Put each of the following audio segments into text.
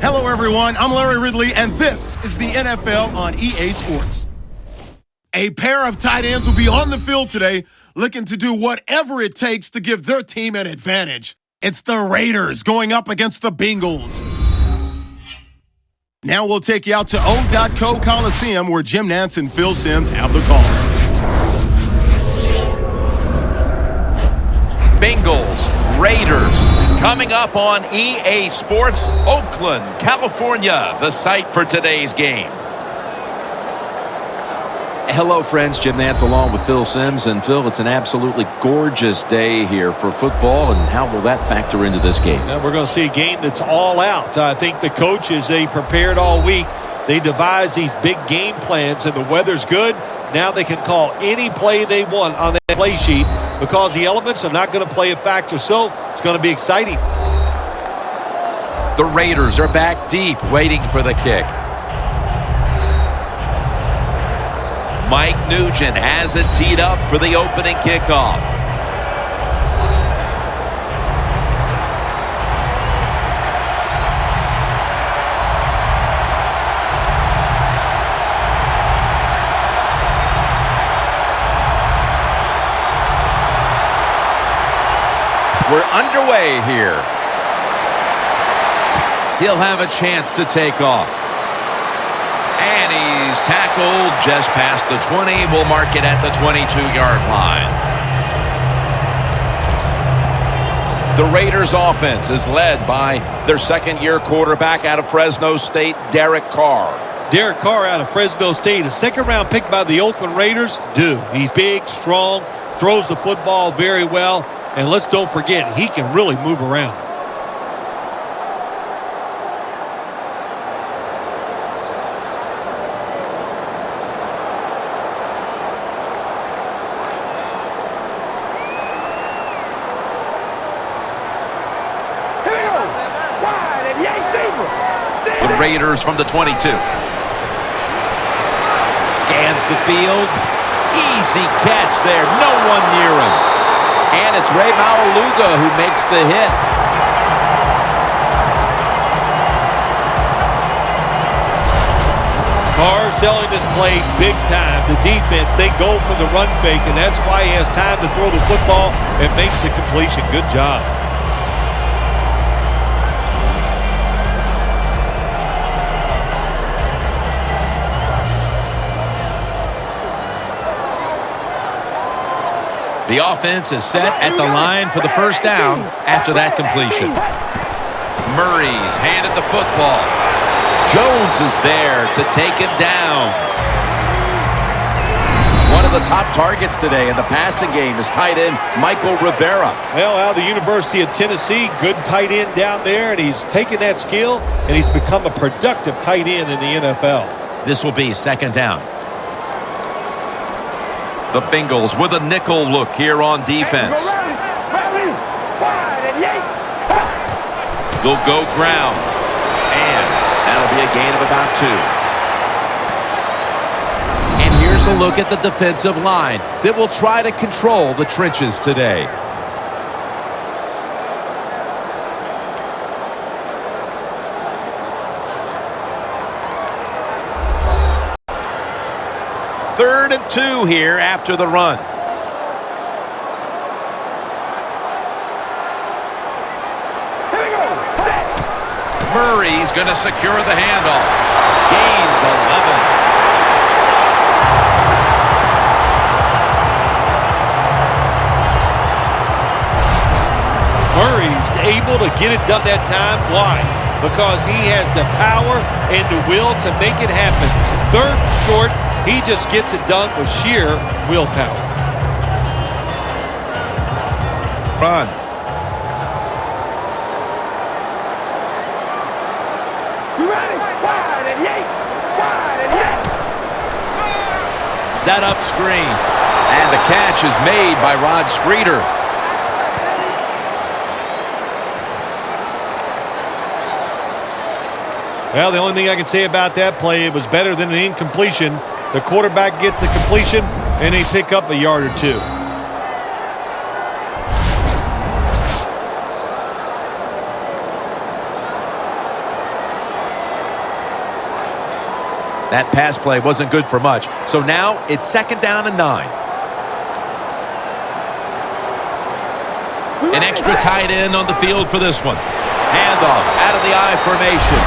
Hello, everyone. I'm Larry Ridley, and this is the NFL on EA Sports. A pair of tight ends will be on the field today looking to do whatever it takes to give their team an advantage. It's the Raiders going up against the Bengals. Now we'll take you out to O.co Coliseum where Jim Nantz and Phil Simms have the call. Bengals, Raiders, coming up on EA Sports, Oakland, California, the site for today's game. Hello, friends. Jim Nantz along with Phil Simms. And Phil, it's an absolutely gorgeous day here for football. And how will that factor into this game? Now we're going to see a game that's all out. I think the coaches, they prepared all week. They devised these big game plans, and the weather's good. Now they can call any play they want on that play sheet because the elements are not going to play a factor. So it's going to be exciting. The Raiders are back deep, waiting for the kick. Mike Nugent has it teed up for the opening kickoff. We're underway here. He'll have a chance to take off. And he's tackled just past the 20. We'll mark it at the 22-yard line. The Raiders offense is led by their second-year quarterback out of Fresno State, Derek Carr. Derek Carr out of Fresno State, a second-round pick by the Oakland Raiders. He's big, strong, throws the football very well. And let's don't forget, he can really move around. The Raiders from the 22. Scans the field. Easy catch there. No one near him. And it's Ray Maualuga who makes the hit. Carr selling this play big time. The defense, they go for the run fake, and that's why he has time to throw the football and makes the completion. Good job. The offense is set at the line for the first down after that completion. Murray's handed the football. Jones is there to take him down. One of the top targets today in the passing game is tight end Michael Rivera. Well, out of the University of Tennessee, good tight end down there, and he's taken that skill, and he's become a productive tight end in the NFL. This will be second down. The Bengals with a nickel look here on defense. They'll go ground. And that'll be a gain of about 2. And here's a look at the defensive line that will try to control the trenches today. Third and 2 here after the run. Murray's going to secure the handoff. Gains 11. Murray's able to get it done that time. Why? Because he has the power and the will to make it happen. Third short. He just gets it done with sheer willpower. Run. Set up screen. And the catch is made by Rod Streeter. Well, the only thing I can say about that play, it was better than an incompletion. The quarterback gets the completion, and they pick up a yard or 2. That pass play wasn't good for much. So now it's 2nd down and 9. An extra tight end on the field for this one. Handoff out of the I formation.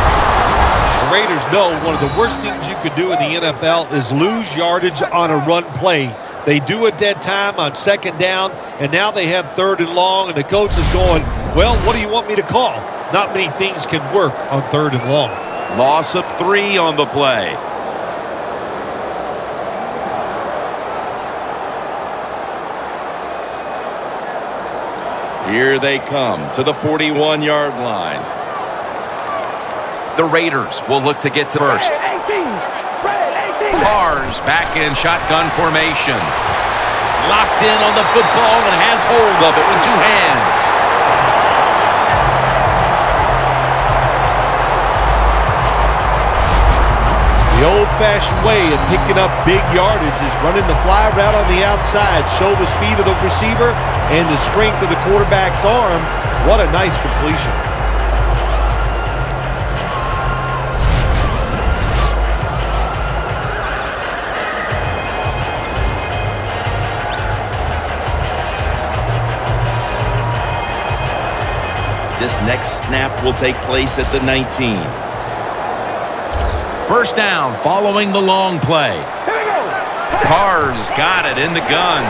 The Raiders know one of the worst things you could do in the NFL is lose yardage on a run play. They do it that time on 2nd down, and now they have 3rd and long, and the coach is going, well, what do you want me to call? Not many things can work on 3rd and long. Loss of 3 on the play. Here they come to the 41-yard line. The Raiders will look to get to first. Carr's back in shotgun formation. Locked in on the football and has hold of it with 2 hands. The old-fashioned way of picking up big yardage is running the fly route on the outside. Show the speed of the receiver and the strength of the quarterback's arm. What a nice completion. This next snap will take place at the 19. 1st down following the long play. Carr's got it in the gun.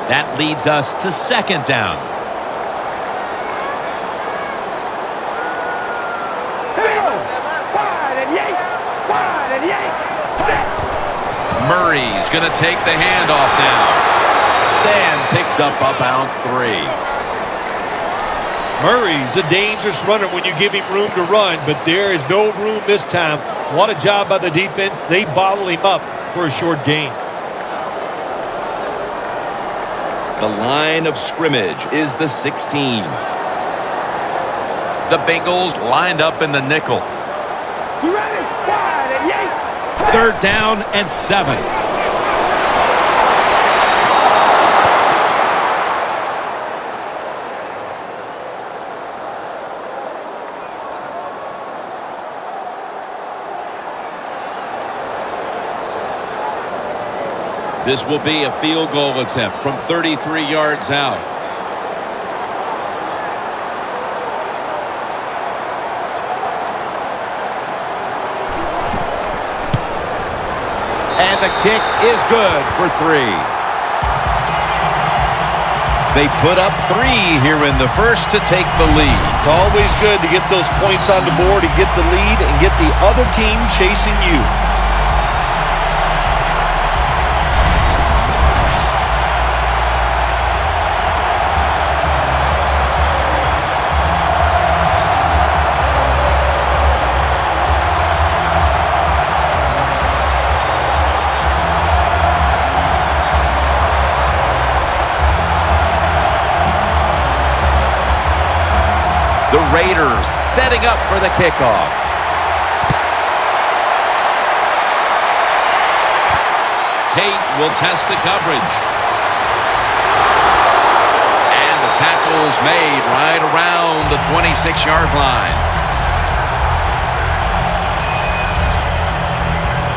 That leads us to 2nd down. Murray's going to take the handoff now. Then picks up about 3. Murray's a dangerous runner when you give him room to run, but there is no room this time. What a job by the defense. They bottle him up for a short gain. The line of scrimmage is the 16. The Bengals lined up in the nickel. 3rd down and 7. This will be a field goal attempt from 33 yards out. And the kick is good for 3. They put up 3 here in the first to take the lead. It's always good to get those points on the board and get the lead and get the other team chasing you. The Raiders setting up for the kickoff. Tate will test the coverage. And the tackle's made right around the 26-yard line.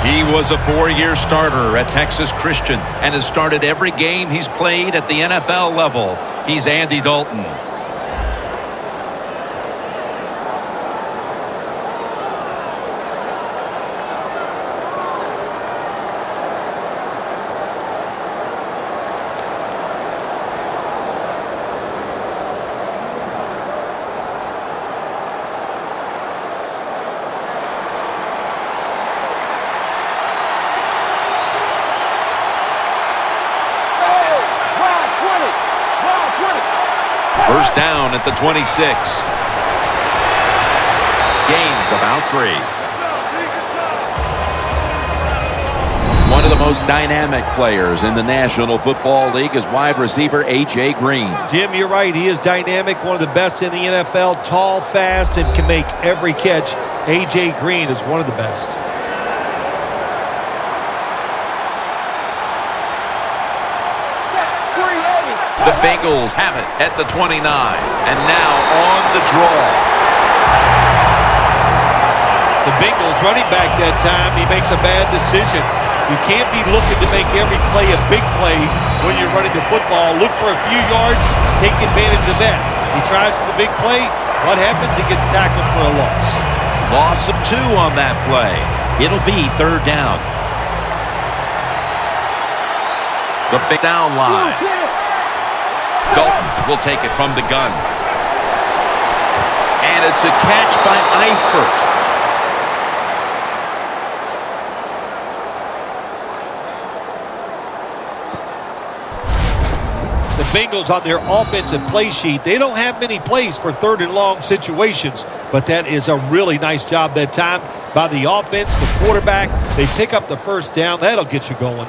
He was a 4-year starter at Texas Christian and has started every game he's played at the NFL level. He's Andy Dalton. First down at the 26. Gains about 3. One of the most dynamic players in the National Football League is wide receiver A.J. Green. Jim, you're right. He is dynamic, one of the best in the NFL, tall, fast, and can make every catch. A.J. Green is one of the best. The Bengals have it at the 29, and now on the draw. The Bengals running back that time, he makes a bad decision. You can't be looking to make every play a big play when you're running the football. Look for a few yards, take advantage of that. He tries for the big play. What happens? He gets tackled for a loss. Loss of 2 on that play. It'll be 3rd down. The big down line. Dalton will take it from the gun. And it's a catch by Eifert. The Bengals on their offensive play sheet, they don't have many plays for 3rd and long situations, but that is a really nice job that time by the offense, the quarterback. They pick up the 1st down. That'll get you going.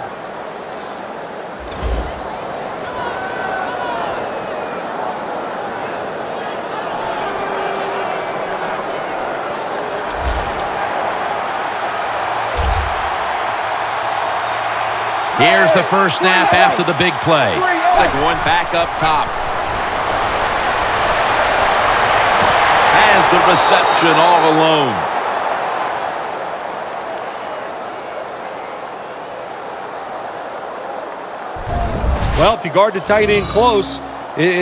Here's the first snap after the big play. They're going back up top. Has the reception all alone. Well, if you guard the tight end close,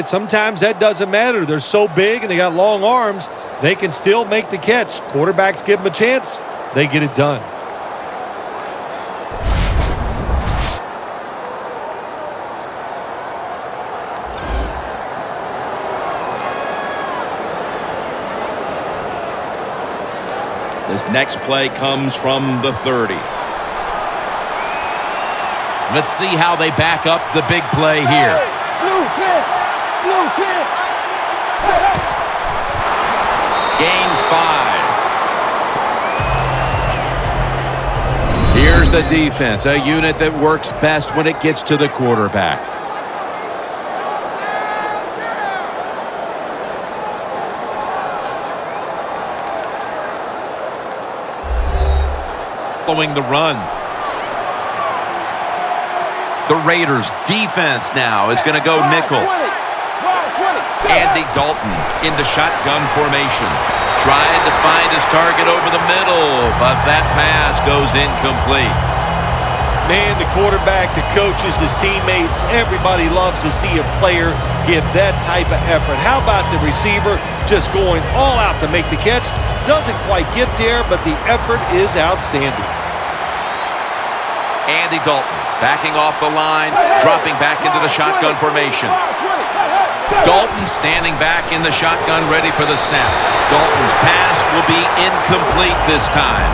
sometimes that doesn't matter. They're so big and they got long arms, they can still make the catch. Quarterbacks give them a chance, they get it done. This next play comes from the 30. Let's see how they back up the big play here. Gains 5. Here's the defense, a unit that works best when it gets to the quarterback. Following the run. The Raiders defense now is going to go nickel. Andy Dalton in the shotgun formation. Trying to find his target over the middle, but that pass goes incomplete. Man, the quarterback, the coaches, his teammates, everybody loves to see a player give that type of effort. How about the receiver just going all out to make the catch? Doesn't quite get there, but the effort is outstanding. Andy Dalton backing off the line, dropping back into the shotgun formation. Dalton standing back in the shotgun, ready for the snap. Dalton's pass will be incomplete this time.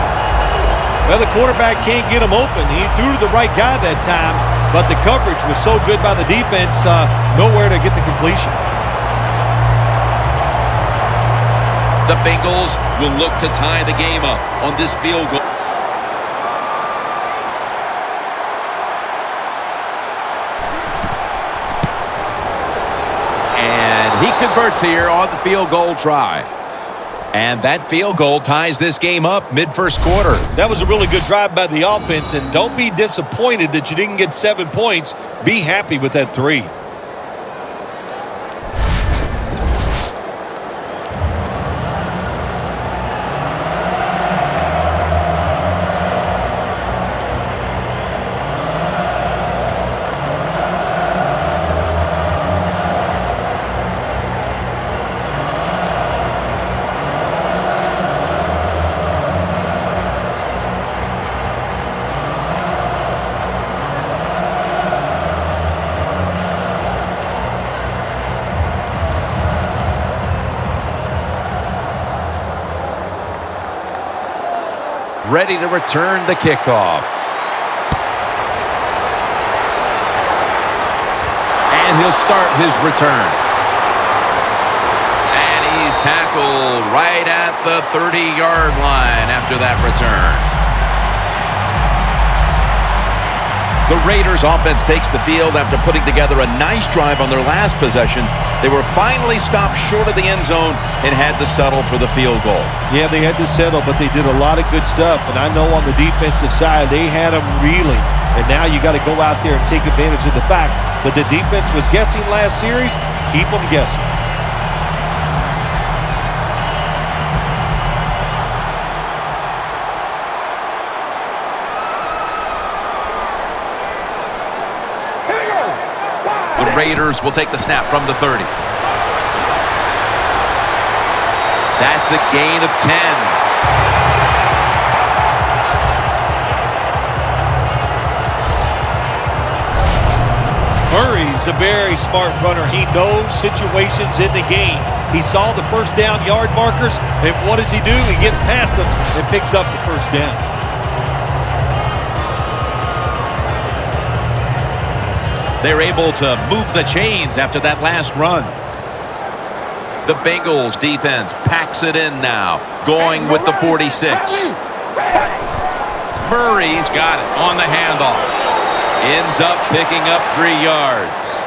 Well, the quarterback can't get him open. He threw to the right guy that time, but the coverage was so good by the defense, nowhere to get the completion. The Bengals will look to tie the game up on this field goal. He converts here on the field goal try. And that field goal ties this game up mid-first quarter. That was a really good drive by the offense, and don't be disappointed that you didn't get 7 points. Be happy with that 3. Ready to return the kickoff. And he'll start his return. And he's tackled right at the 30-yard line after that return. The Raiders offense takes the field after putting together a nice drive on their last possession. They were finally stopped short of the end zone and had to settle for the field goal. Yeah, they had to settle, but they did a lot of good stuff. And I know on the defensive side, they had them reeling. And now you got to go out there and take advantage of the fact that the defense was guessing last series. Keep them guessing. The Raiders will take the snap from the 30. That's a gain of 10. Murray's a very smart runner. He knows situations in the game. He saw the first down yard markers, and what does he do? He gets past them and picks up the first down. They're able to move the chains after that last run. The Bengals defense packs it in now, going with the 46. Murray's got it on the handoff. Ends up picking up 3 yards.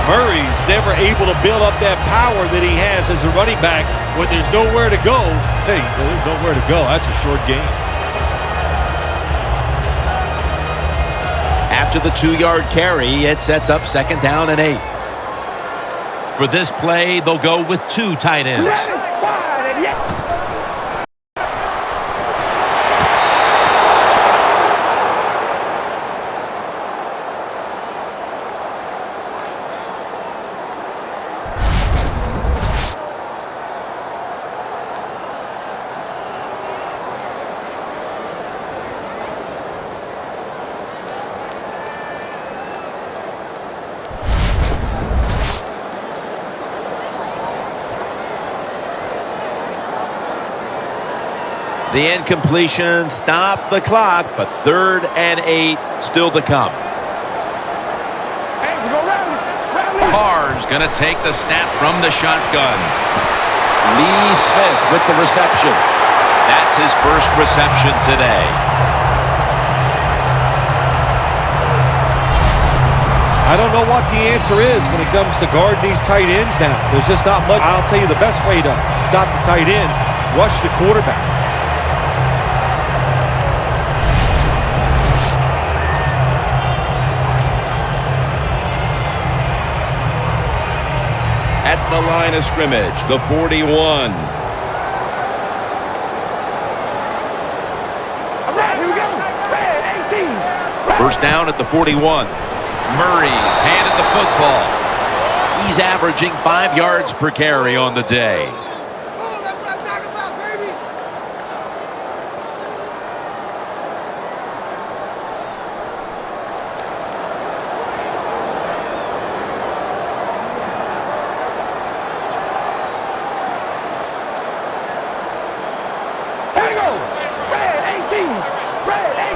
Murray's never able to build up that power that he has as a running back when there's nowhere to go. Hey, there's nowhere to go. That's a short game. After the 2-yard carry, it sets up 2nd down and 8. For this play, they'll go with 2 tight ends. The incompletion stopped the clock, but 3rd and 8 still to come. Carr's going to take the snap from the shotgun. Lee Smith with the reception. That's his first reception today. I don't know what the answer is when it comes to guarding these tight ends now. There's just not much. I'll tell you the best way to stop the tight end, rush the quarterback. At the line of scrimmage, the 41. First down at the 41. Murray's handed the football. He's averaging 5 yards per carry on the day. That's what I'm talking about, baby.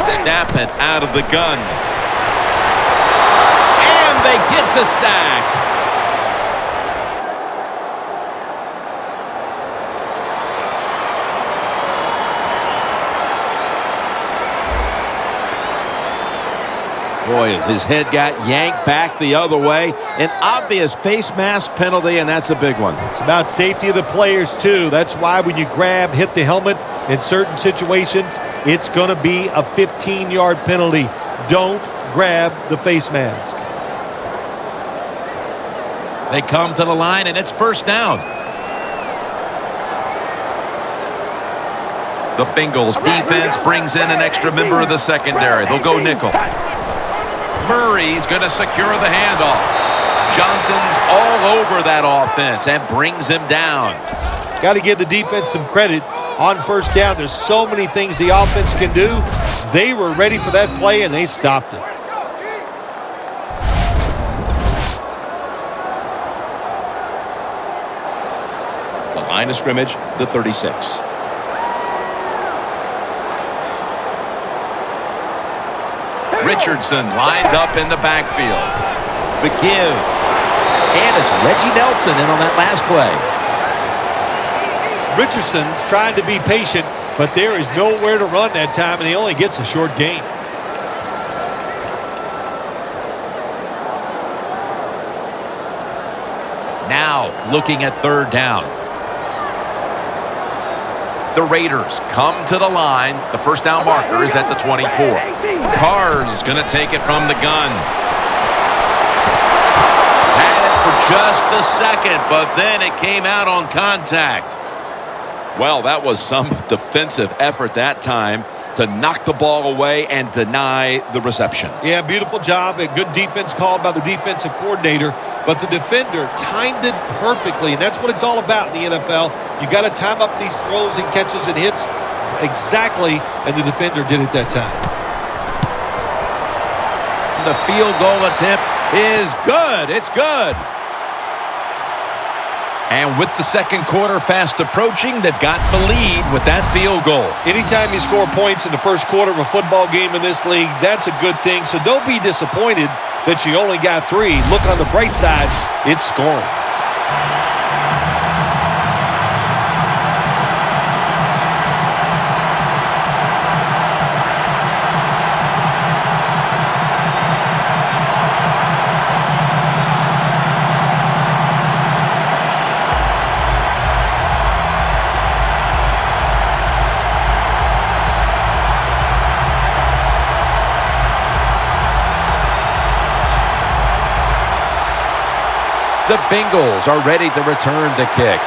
Snap it out of the gun. And they get the sack. Boy, his head got yanked back the other way. An obvious face mask penalty, and that's a big one. It's about safety of the players, too. That's why when you grab, hit the helmet in certain situations, it's going to be a 15-yard penalty. Don't grab the face mask. They come to the line, and it's first down. The Bengals defense brings in an extra member of the secondary. They'll go nickel. Murray's going to secure the handoff. Johnson's all over that offense and brings him down. Got to give the defense some credit on first down. There's so many things the offense can do. They were ready for that play, and they stopped it. The line of scrimmage, the 36. Richardson lined up in the backfield. The give. And it's Reggie Nelson in on that last play. Richardson's trying to be patient, but there is nowhere to run that time, and he only gets a short gain. Now looking at third down. The Raiders come to the line. The first down marker is at the 24. Carr's going to take it from the gun. Had it for just a second, but then it came out on contact. Well, that was some defensive effort that time to knock the ball away and deny the reception. Yeah, beautiful job. A good defense called by the defensive coordinator. But the defender timed it perfectly, and that's what it's all about in the NFL. You got to time up these throws and catches and hits exactly, and the defender did it that time. The field goal attempt is good. It's good. And with the second quarter fast approaching, they've got the lead with that field goal. Anytime you score points in the first quarter of a football game in this league, that's a good thing. So don't be disappointed that you only got 3. Look on the bright side, it's scoring. The Bengals are ready to return the kick.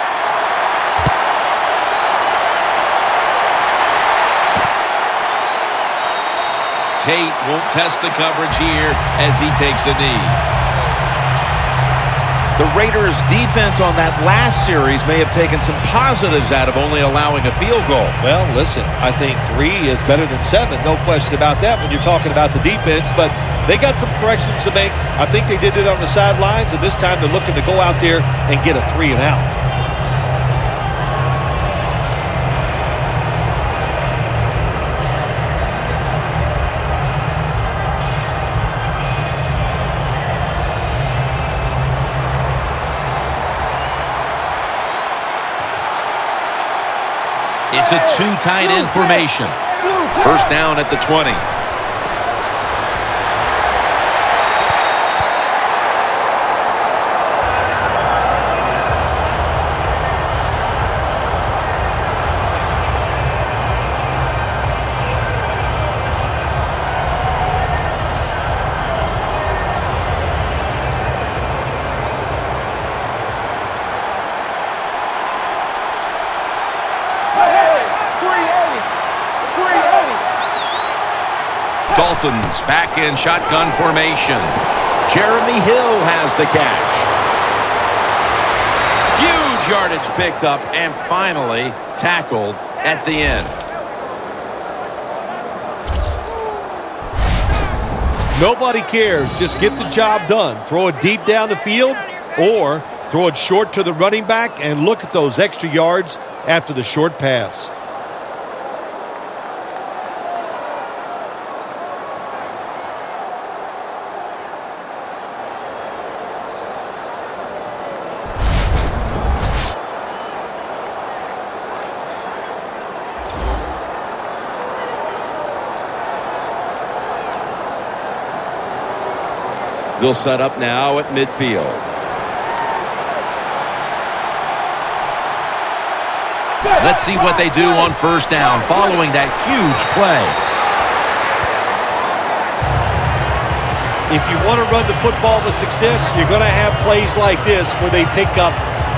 Tate won't test the coverage here as he takes a knee. The Raiders' defense on that last series may have taken some positives out of only allowing a field goal. Well, listen, I think 3 is better than 7. No question about that when you're talking about the defense. But they got some corrections to make. I think they did it on the sidelines, and this time they're looking to go out there and get a 3 and out. It's a 2 tight end formation. First down at the 20. Dalton's back in shotgun formation. Jeremy Hill has the catch. Huge yardage picked up and finally tackled at the end. Nobody cares. Just get the job done. Throw it deep down the field or throw it short to the running back, and look at those extra yards after the short pass. They'll set up now at midfield. Let's see what they do on first down following that huge play. If you want to run the football with success, you're going to have plays like this where they pick up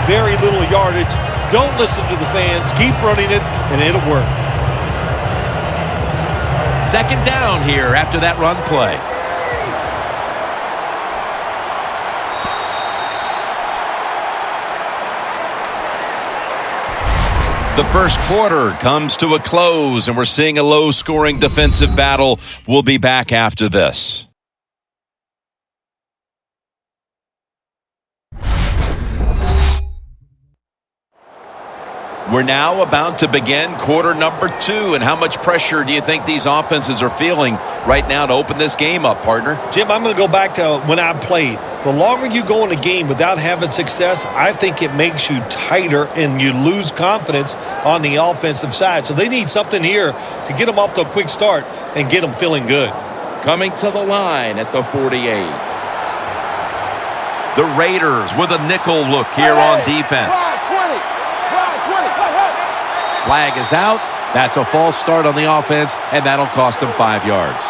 very little yardage. Don't listen to the fans. Keep running it, and it'll work. Second down here after that run play. The first quarter comes to a close, and we're seeing a low-scoring defensive battle. We'll be back after this. We're now about to begin quarter number 2, and how much pressure do you think these offenses are feeling right now to open this game up, partner? Jim, I'm going to go back to when I played. The longer you go in a game without having success, I think it makes you tighter and you lose confidence on the offensive side. So they need something here to get them off to a quick start and get them feeling good. Coming to the line at the 48. The Raiders with a nickel look here on defense. Flag is out. That's a false start on the offense, and that'll cost them 5 yards.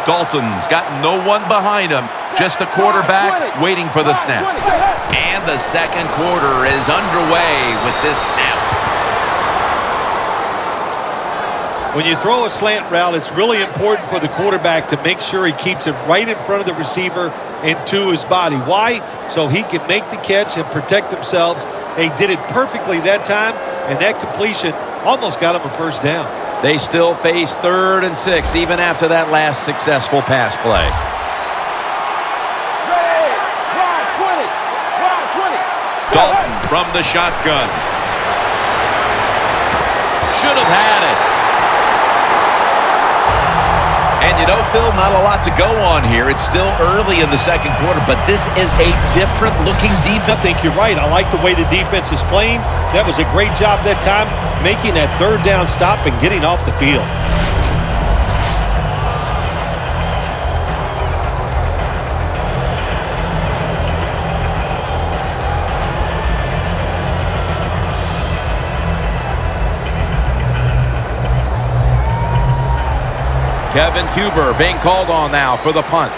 Dalton's got no one behind him, just a quarterback waiting for the snap. And the second quarter is underway with this snap. When you throw a slant route, it's really important for the quarterback to make sure he keeps it right in front of the receiver and to his body. Why? So he can make the catch and protect themselves. They did it perfectly that time, and that completion almost got him a first down. They still face 3rd and 6 even after that last successful pass play. Dalton from the shotgun. Should have had it. And you know, Phil, not a lot to go on here. It's still early in the second quarter, but this is a different-looking defense. I think you're right. I like the way the defense is playing. That was a great job that time, making that 3rd down stop and getting off the field. Kevin Huber being called on now for the punt.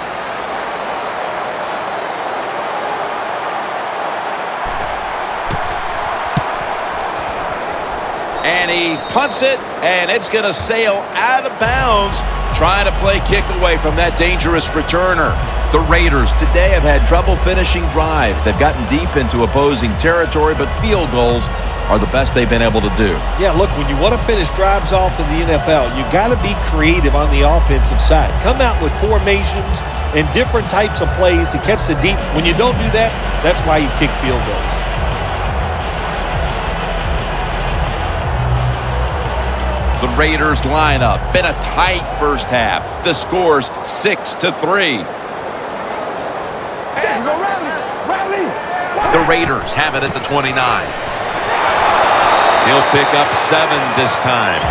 And he punts it, and it's going to sail out of bounds, trying to play kick away from that dangerous returner. The Raiders today have had trouble finishing drives. They've gotten deep into opposing territory, but field goals are the best they've been able to do. Yeah, look, when you want to finish drives off in the NFL, you got to be creative on the offensive side. Come out with formations and different types of plays to catch the deep. When you don't do that, that's why you kick field goals. The Raiders lineup, been a tight first half. The score's 6-3. The Raiders have it at the 29. He'll pick up 7 this time.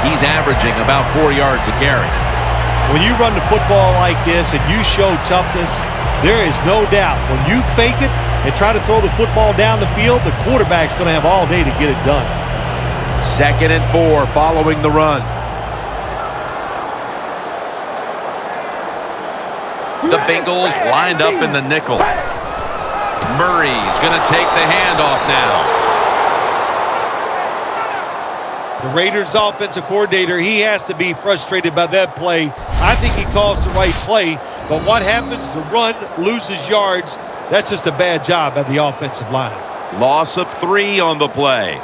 He's averaging about 4 yards a carry. When you run the football like this and you show toughness, there is no doubt when you fake it and try to throw the football down the field, the quarterback's going to have all day to get it done. 2nd and 4 following the run. The Bengals lined up in the nickel. Murray's going to take the handoff now. The Raiders offensive coordinator, he has to be frustrated by that play. I think he calls the right play, but what happens? The run loses yards. That's just a bad job by the offensive line. Loss of 3 on the play.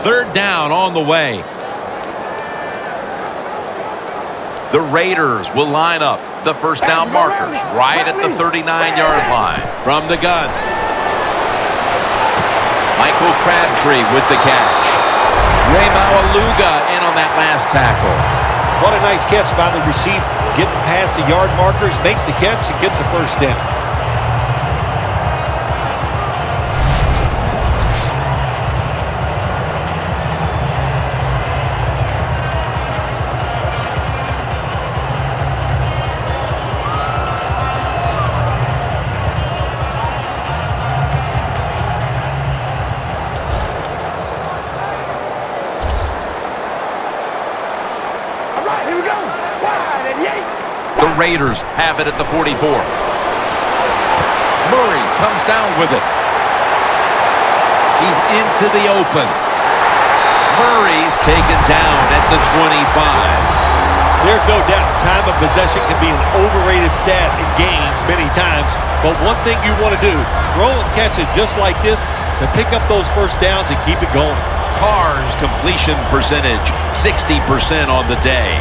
Third down on the way. The Raiders will line up. The first down markers right at the 39-yard line. From the gun. Michael Crabtree with the catch. Ray Maualuga in on that last tackle. What a nice catch by the receiver. Getting past the yard markers, makes the catch, and gets a first down. The Raiders have it at the 44. Murray comes down with it. He's into the open. Murray's taken down at the 25. There's no doubt time of possession can be an overrated stat in games many times, but one thing you want to do, throw and catch it just like this to pick up those first downs and keep it going. Carr's completion percentage, 60% on the day.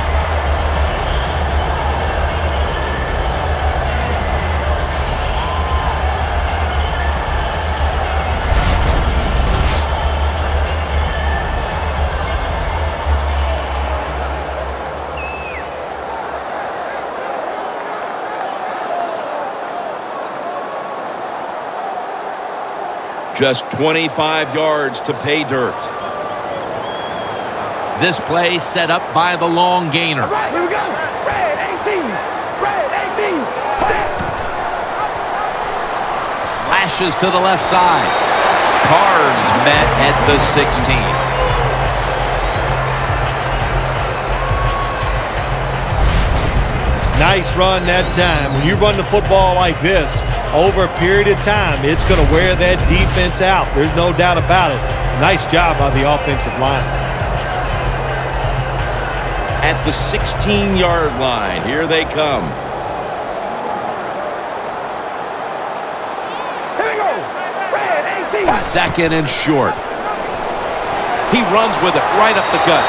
Just 25 yards to pay dirt. This play set up by the long gainer. All right, here we go. Red 18. Red 18. Set. Slashes to the left side. Cards met at the 16. Nice run that time. When you run the football like this, over a period of time, it's going to wear that defense out. There's no doubt about it. Nice job by the offensive line. At the 16-yard line, here they come. Here we go. Red 18. Second and short. He runs with it right up the gut.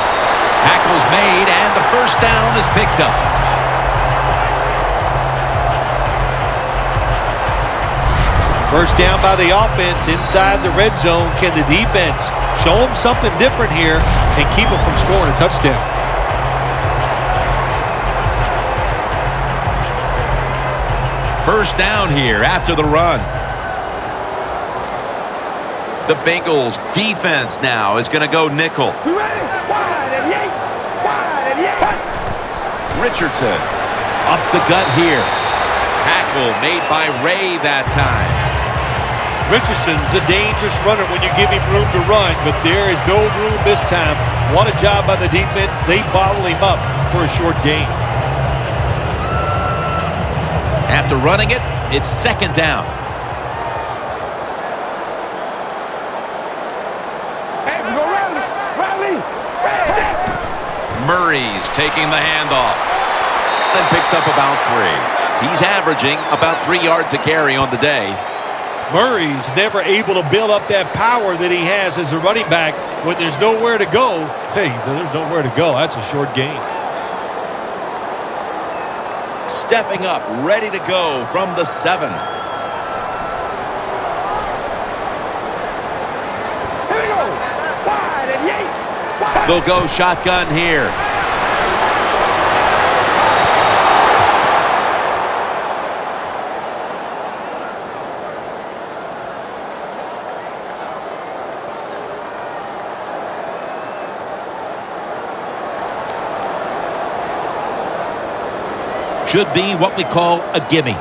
Tackle's made, and the first down is picked up. First down by the offense inside the red zone. Can the defense show them something different here and keep them from scoring a touchdown? First down here after the run. The Bengals defense now is going to go nickel. We ready? Wide and yank. Wide and yank. Richardson. Up the gut here. Tackle made by Ray that time. Richardson's a dangerous runner when you give him room to run, but there is no room this time. What a job by the defense. They bottle him up for a short gain. After running it, it's second down. Hey, we go rally. Rally. Red. Murray's taking the handoff. And picks up about 3. He's averaging about 3 yards a carry on the day. Murray's never able to build up that power that he has as a running back when there's nowhere to go. Hey, there's nowhere to go. That's a short gain. Stepping up, ready to go from the 7. Here we go. Wide and yank. Wide. They'll go shotgun here. Should be what we call a gimme.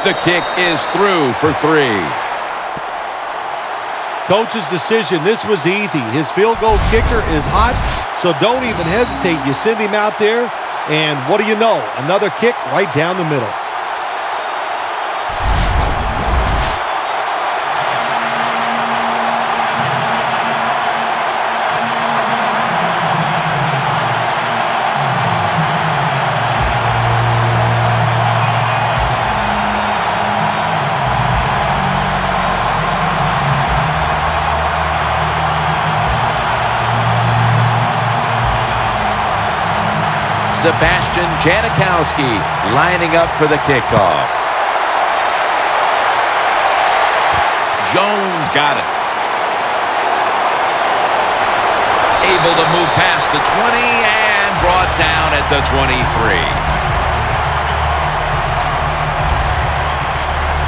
The kick is through for 3. Coach's decision, this was easy. His field goal kicker is hot, so don't even hesitate. You send him out there, and what do you know? Another kick right down the middle. Sebastian Janikowski lining up for the kickoff. Jones got it. Able to move past the 20 and brought down at the 23.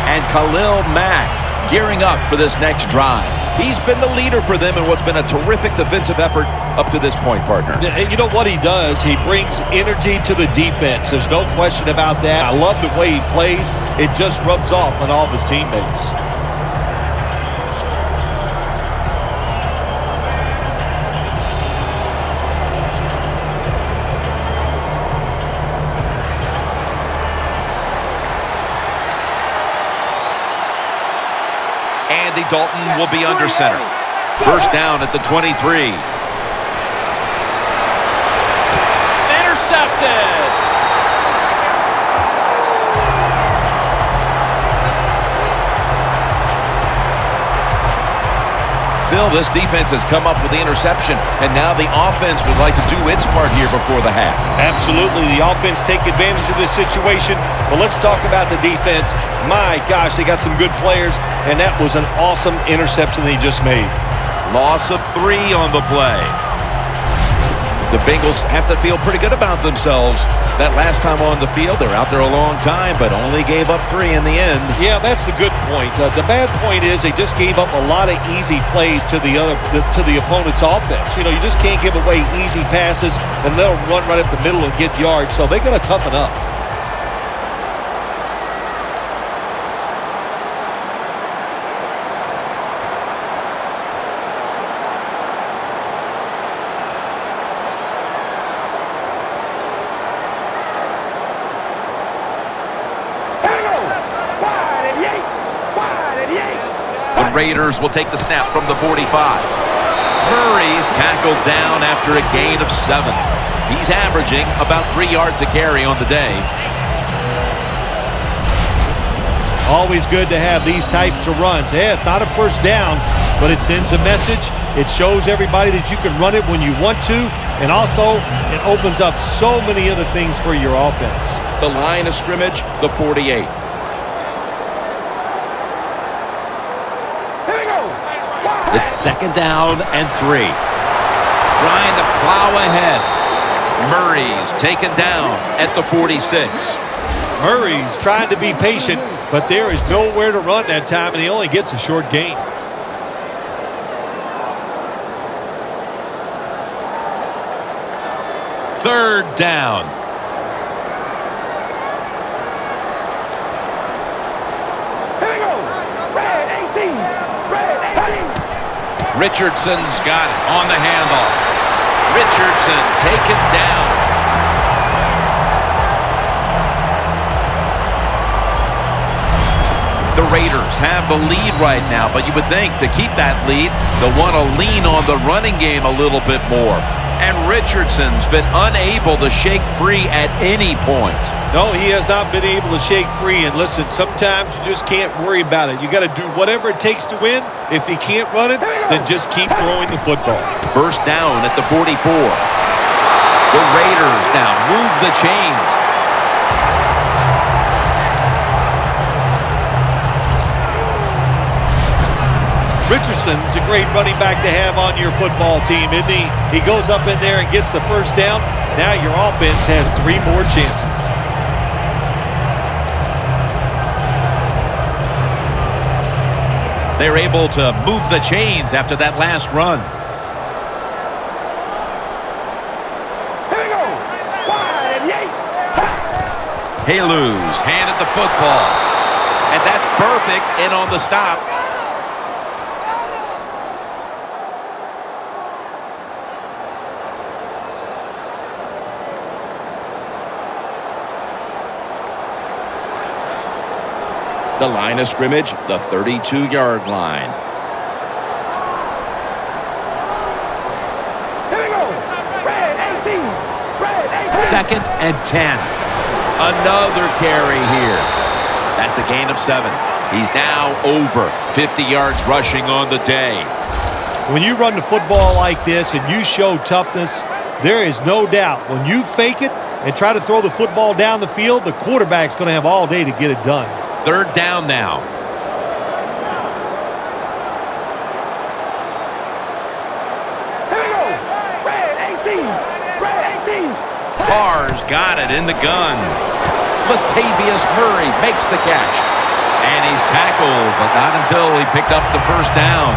And Khalil Mack gearing up for this next drive. He's been the leader for them in what's been a terrific defensive effort up to this point, partner. And you know what he does? He brings energy to the defense. There's no question about that. I love the way he plays. It just rubs off on all of his teammates. Andy Dalton will be under center. First down at the 23. Intercepted. Phil, this defense has come up with the interception, and now the offense would like to do its part here before the half. Absolutely. The offense take advantage of this situation. But let's talk about the defense. My gosh, they got some good players, and that was an awesome interception they just made. Loss of 3 on the play. The Bengals have to feel pretty good about themselves. That last time on the field, they're out there a long time, but only gave up 3 in the end. Yeah, that's the good point. The bad point is they just gave up a lot of easy plays to the opponent's offense. You just can't give away easy passes and they'll run right up the middle and get yards. So they got to toughen up. The Raiders will take the snap from the 45. Murray's tackled down after a gain of 7. He's averaging about 3 yards a carry on the day. Always good to have these types of runs. Yeah, it's not a first down, but it sends a message. It shows everybody that you can run it when you want to, and also it opens up so many other things for your offense. The line of scrimmage, the 48. It's 2nd down and 3. Trying to plow ahead. Murray's taken down at the 46. Murray's trying to be patient, but there is nowhere to run that time, and he only gets a short gain. Third down. Richardson's got it on the handoff. Richardson taken down. The Raiders have the lead right now, but you would think to keep that lead, they'll want to lean on the running game a little bit more. And Richardson's been unable to shake free at any point. No, he has not been able to shake free. And listen, sometimes you just can't worry about it. You got to do whatever it takes to win. If he can't run it, then just keep throwing the football. First down at the 44. The Raiders now move the chains. Richardson's a great running back to have on your football team, isn't he? He goes up in there and gets the first down. Now your offense has 3 more chances. They're able to move the chains after that last run. Halu's handed the football. And that's perfect in on the stop. The line of scrimmage, the 32-yard line. Second and 10. Another carry here. That's a gain of 7. He's now over 50 yards rushing on the day. When you run the football like this and you show toughness, there is no doubt when you fake it and try to throw the football down the field, the quarterback's going to have all day to get it done. Third down now. Carr's got it in the gun. Latavius Murray makes the catch. And he's tackled, but not until he picked up the first down.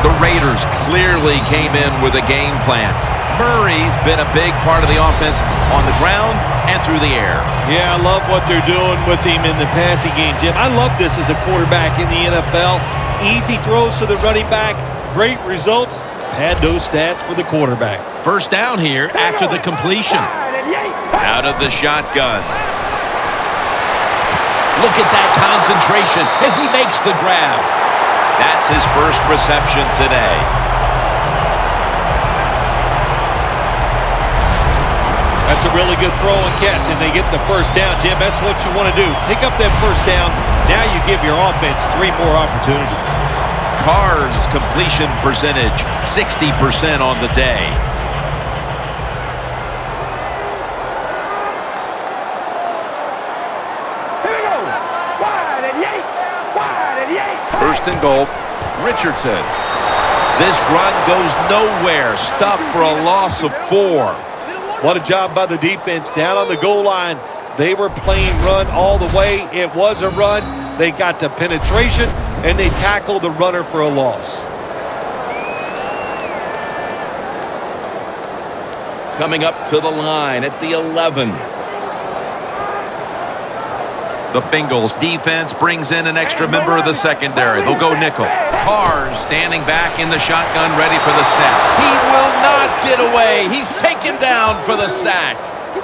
The Raiders clearly came in with a game plan. Murray's been a big part of the offense on the ground and through the air. Yeah, I love what they're doing with him in the passing game, Jim. I love this as a quarterback in the NFL. Easy throws to the running back, great results. Had those stats for the quarterback. First down here after the completion. Out of the shotgun. Look at that concentration as he makes the grab. That's his first reception today. That's a really good throw and catch, and they get the first down, Jim. That's what you want to do. Pick up that first down. Now you give your offense 3 more opportunities. Carr's completion percentage, 60% on the day. Here we go. Wide and yank. Wide and yank. First and goal, Richardson. This run goes nowhere. Stopped for a loss of 4. What a job by the defense down on the goal line. They were playing run all the way. It was a run. They got the penetration, and they tackled the runner for a loss. Coming up to the line at the 11. The Bengals defense brings in an extra member of the secondary. They'll go nickel. Carr standing back in the shotgun, ready for the snap. He will not get away. He's taken down for the sack.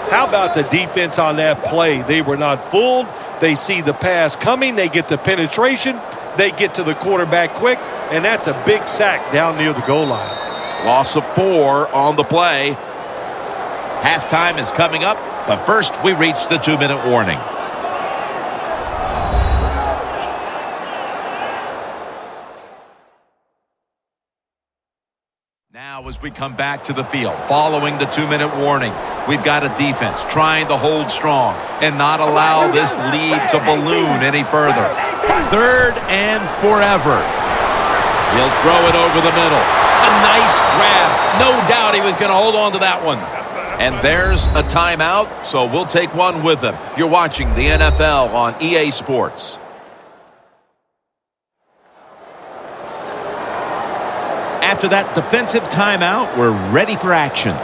How about the defense on that play? They were not fooled. They see the pass coming. They get the penetration. They get to the quarterback quick, and that's a big sack down near the goal line. Loss of 4 on the play. Halftime is coming up, but first we reach the 2-minute warning. Now as we come back to the field, following the 2-minute warning, we've got a defense trying to hold strong and not allow this lead to balloon any further. 3rd and forever. He'll throw it over the middle. A nice grab. No doubt he was going to hold on to that one. And there's a timeout, so we'll take one with him. You're watching the NFL on EA Sports. After that defensive timeout, we're ready for action.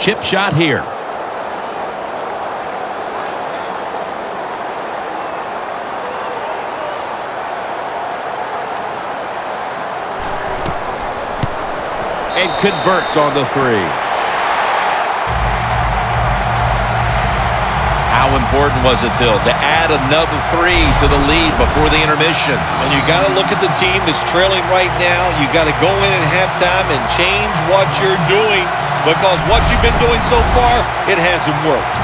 Chip shot here. And converts on the 3. How important was it, Phil, to add another 3 to the lead before the intermission? And you got to look at the team that's trailing right now. You got to go in at halftime and change what you're doing, because what you've been doing so far, it hasn't worked.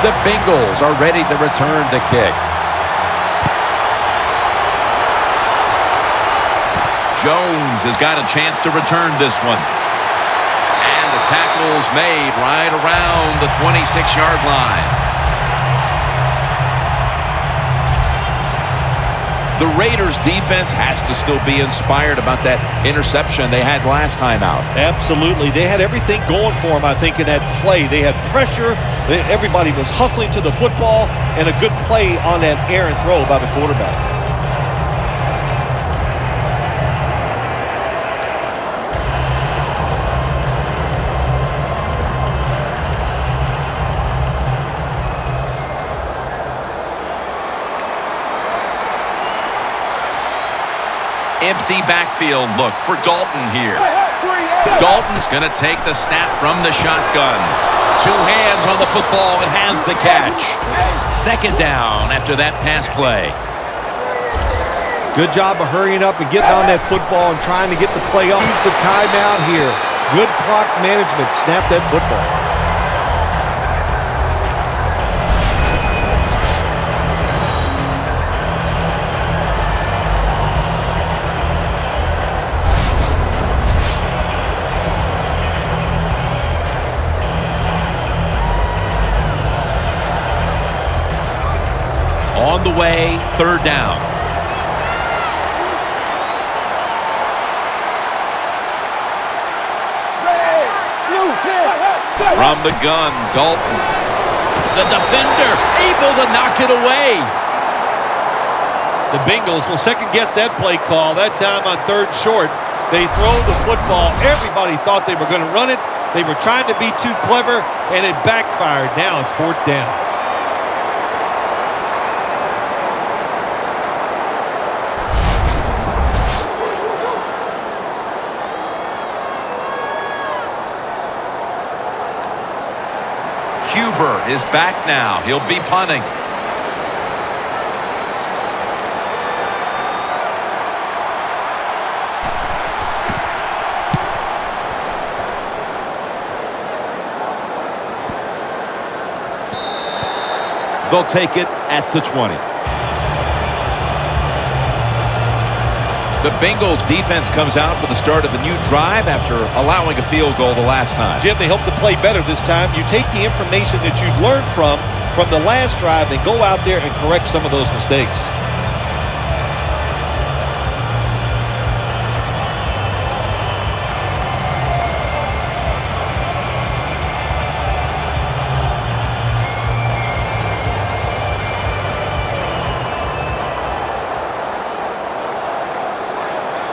The Bengals are ready to return the kick. Jones has got a chance to return this one. And the tackle's made right around the 26-yard line. The Raiders' defense has to still be inspired about that interception they had last time out. Absolutely. They had everything going for them, I think, in that play. They had pressure. Everybody was hustling to the football, and a good play on that errant throw by the quarterback. Empty backfield look for Dalton here. Dalton's going to take the snap from the shotgun. 2 hands on the football and has the catch. 2nd down after that pass play. Good job of hurrying up and getting on that football and trying to get the play off. Use the timeout here. Good clock management. Snap that football. On the way, 3rd down. From the gun, Dalton. The defender able to knock it away. The Bengals will second-guess that play call. That time on 3rd short, they throw the football. Everybody thought they were going to run it. They were trying to be too clever, and it backfired. Now it's 4th down. number is back now. He'll be punting. They'll take it at the 20. The Bengals defense comes out for the start of a new drive after allowing a field goal the last time. Jim, they hope to play better this time. You take the information that you've learned from the last drive and go out there and correct some of those mistakes.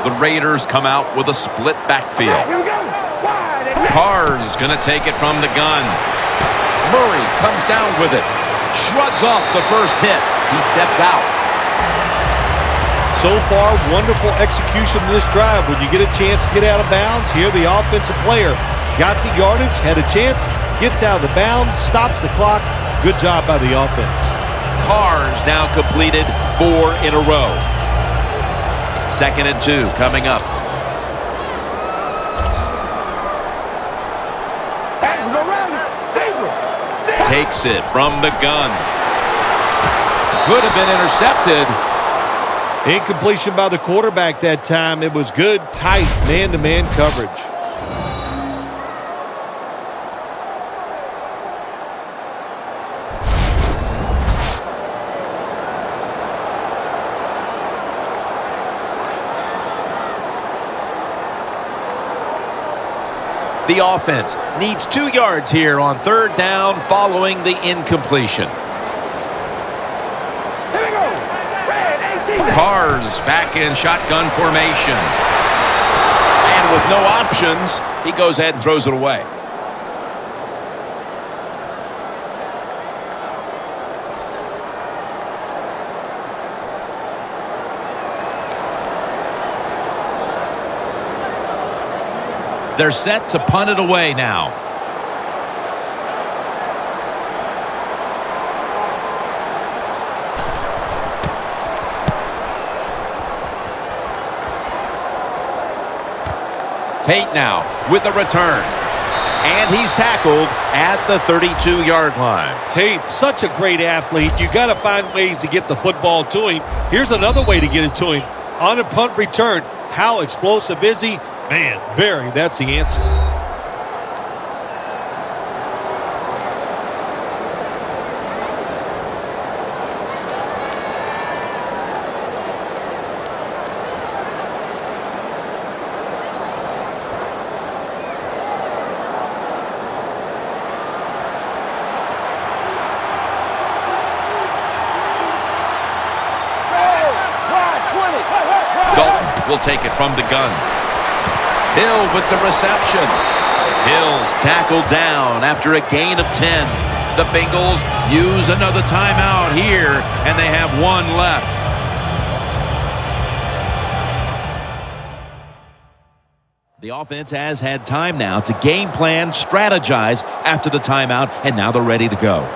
The Raiders come out with a split backfield. Here we go. Wide and Carr's going to take it from the gun. Murray comes down with it. Shrugs off the first hit. He steps out. So far, wonderful execution of this drive. When you get a chance to get out of bounds, here the offensive player got the yardage, had a chance, gets out of the bounds, stops the clock. Good job by the offense. Carr's now completed 4 in a row. 2nd and 2 coming up. Takes it from the gun. Could have been intercepted. Incompletion by the quarterback that time. It was good, tight, man-to-man coverage. The offense needs 2 yards here on 3rd down following the incompletion. Here we go. Red 18. Carr's back in shotgun formation. And with no options, he goes ahead and throws it away. They're set to punt it away now. Tate now with a return. And he's tackled at the 32-yard line. Tate's such a great athlete. You got to find ways to get the football to him. Here's another way to get it to him. On a punt return, how explosive is he? Man, very. That's the answer. Dalton will take it from the gun. Hill with the reception. Hill's tackled down after a gain of 10. The Bengals use another timeout here, and they have 1 left. The offense has had time now to game plan, strategize after the timeout, and now they're ready to go.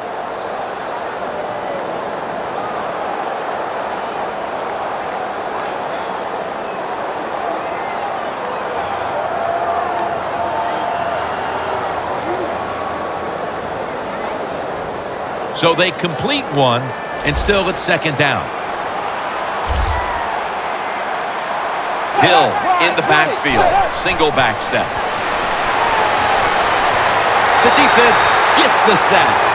So they complete 1, and still it's 2nd down. Hill in the backfield. Single back set. The defense gets the sack.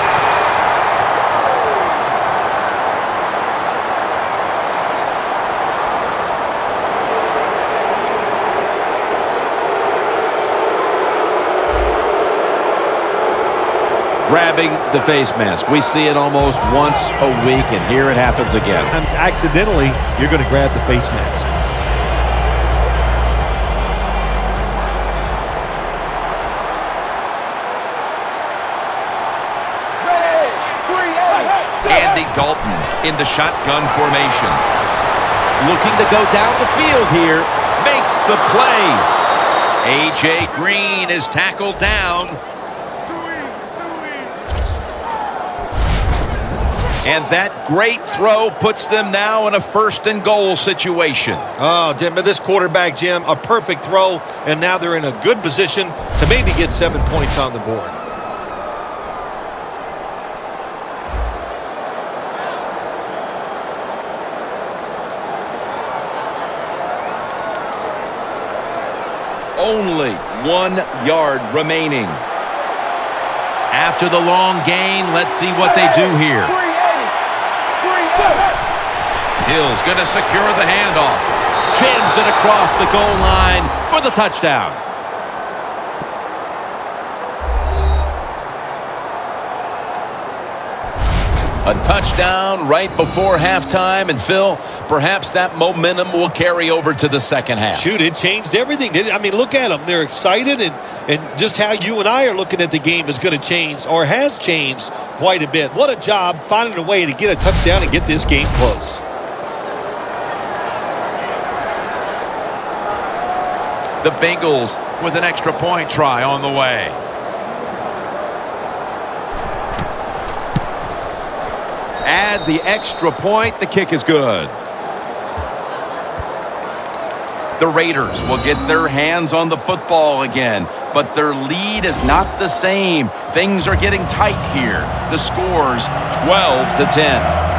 Grabbing the face mask. We see it almost once a week, and here it happens again. Accidentally, you're going to grab the face mask. Andy Dalton in the shotgun formation. Looking to go down the field here. Makes the play. A.J. Green is tackled down. And that great throw puts them now in a 1st and goal situation. Oh, Jim, this quarterback, Jim, a perfect throw, and now they're in a good position to maybe get 7 points on the board. Only 1 yard remaining. After the long gain, let's see what they do here. Hill's going to secure the handoff. Jams it across the goal line for the touchdown. A touchdown right before halftime, and Phil, perhaps that momentum will carry over to the second half. Shoot, it changed everything, didn't it? I mean, look at them. They're excited, and just how you and I are looking at the game is going to change, or has changed quite a bit. What a job finding a way to get a touchdown and get this game close. The Bengals with an extra point try on the way. Add the extra point. The kick is good. The Raiders will get their hands on the football again, but their lead is not the same. Things are getting tight here. The score's 12-10.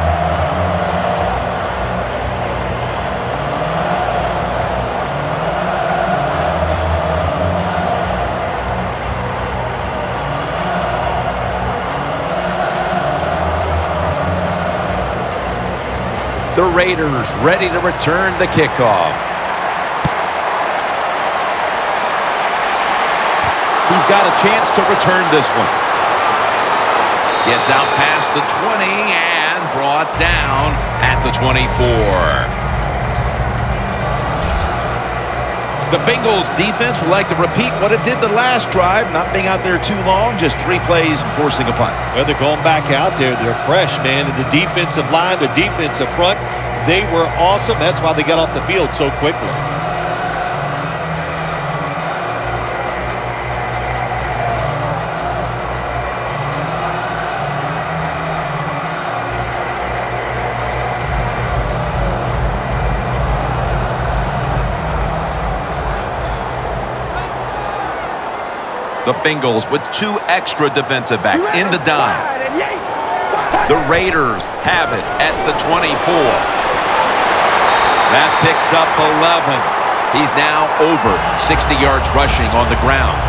The Raiders ready to return the kickoff. He's got a chance to return this one. Gets out past the 20 and brought down at the 24. The Bengals defense would like to repeat what it did the last drive, not being out there too long, just 3 plays and forcing a punt. Well, they're going back out there. They're fresh, man. And the defensive line, the defensive front, they were awesome. That's why they got off the field so quickly. The Bengals with 2 extra defensive backs in the dime. The Raiders have it at the 24. That picks up 11. He's now over 60 yards rushing on the ground.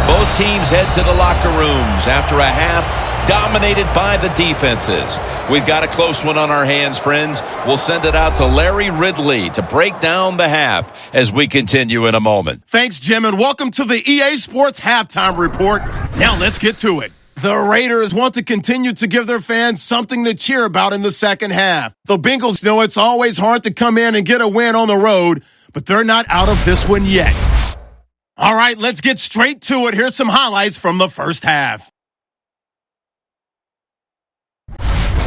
Both teams head to the locker rooms after a half dominated by the defenses. We've got a close one on our hands, friends. We'll send it out to Larry Ridley to break down the half as we continue in a moment. Thanks, Jim, and welcome to the EA Sports Halftime Report. Now let's get to it. The Raiders want to continue to give their fans something to cheer about in the second half. The Bengals know it's always hard to come in and get a win on the road, but they're not out of this one yet. All right, let's get straight to it. Here's some highlights from the first half.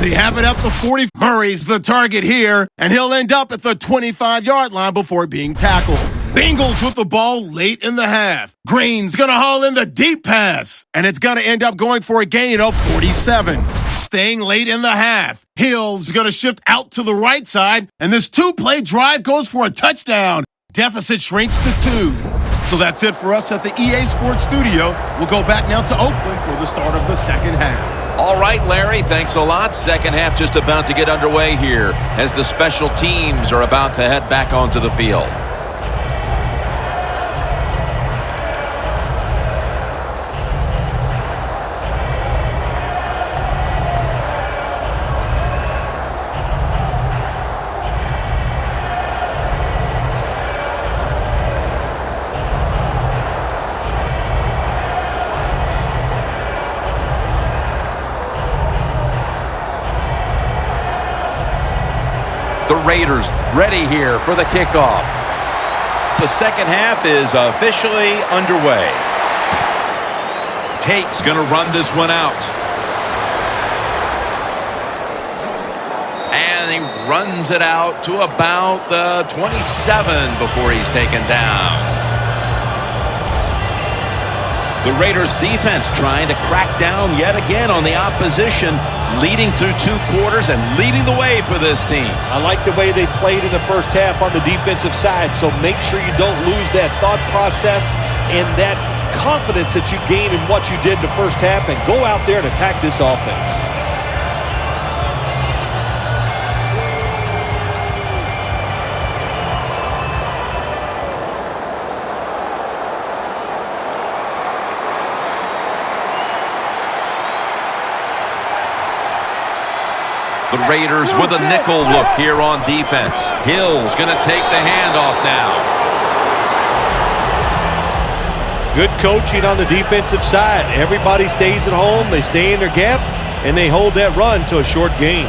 They have it at the 40. Murray's the target here, and he'll end up at the 25-yard line before being tackled. Bengals with the ball late in the half. Green's going to haul in the deep pass, and it's going to end up going for a gain of 47. Staying late in the half. Hill's going to shift out to the right side, and this 2-play drive goes for a touchdown. Deficit shrinks to 2. So that's it for us at the EA Sports Studio. We'll go back now to Oakland for the start of the second half. All right, Larry, thanks a lot. Second half just about to get underway here as the special teams are about to head back onto the field. The Raiders ready here for the kickoff. The second half is officially underway. Tate's going to run this one out. And he runs it out to about the 27 before he's taken down. The Raiders defense trying to crack down yet again on the opposition, leading through 2 quarters and leading the way for this team. I like the way they played in the first half on the defensive side, so make sure you don't lose that thought process and that confidence that you gained in what you did in the first half, and go out there and attack this offense. The Raiders with a nickel look here on defense. Hill's going to take the handoff now. Good coaching on the defensive side. Everybody stays at home. They stay in their gap, and they hold that run to a short gain.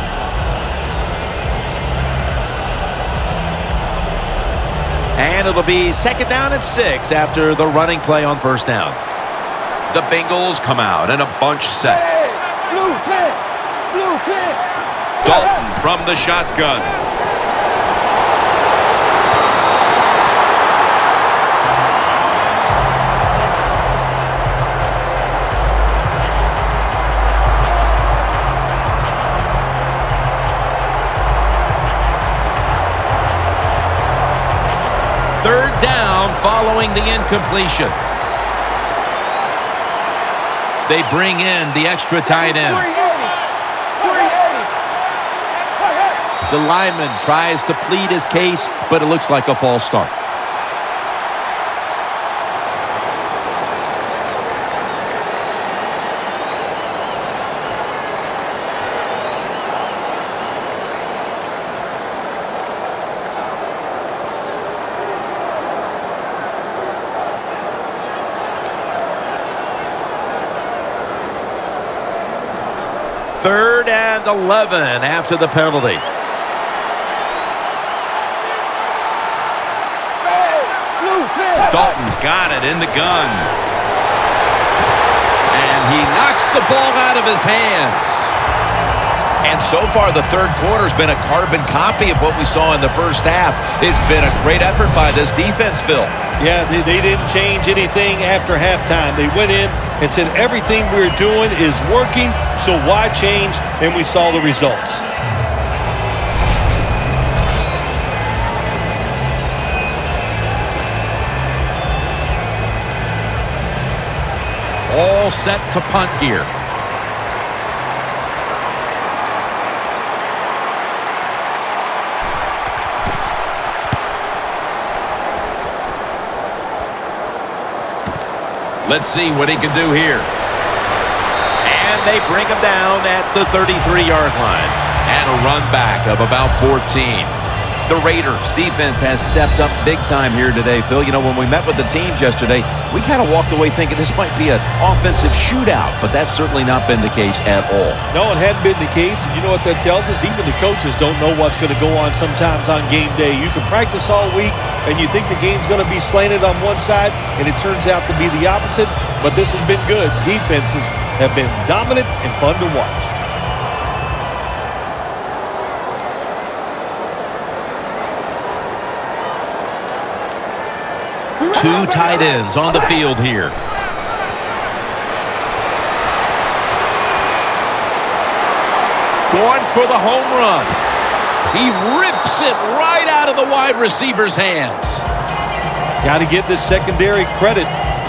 And it'll be 2nd down and 6 after the running play on 1st down. The Bengals come out in a bunch set. Blue 10. Blue 10. Dalton from the shotgun. Third down following the incompletion. They bring in the extra tight end. 380. The lineman tries to plead his case, but it looks like a false start. Third and 11 after the penalty. Dalton's got it in the gun. And he knocks the ball out of his hands. And so far, the third quarter's been a carbon copy of what we saw in the first half. It's been a great effort by this defense, Phil. Yeah, they didn't change anything after halftime. They went in and said everything we're doing is working, so why change? And we saw the results. All set to punt here. Let's see what he can do here. And they bring him down at the 33-yard line. And a run back of about 14. The Raiders defense has stepped up big time here today, Phil. You know, when we met with the teams yesterday, we kind of walked away thinking this might be an offensive shootout, but that's certainly not been the case at all. No, it hadn't been the case. And you know what that tells us? Even the coaches don't know what's going to go on sometimes on game day. You can practice all week, and you think the game's going to be slanted on one side, and it turns out to be the opposite. But this has been good. Defenses have been dominant and fun to watch. Two tight ends on the field here. Going for the home run. He rips it right out of the wide receiver's hands. Got to give this secondary credit.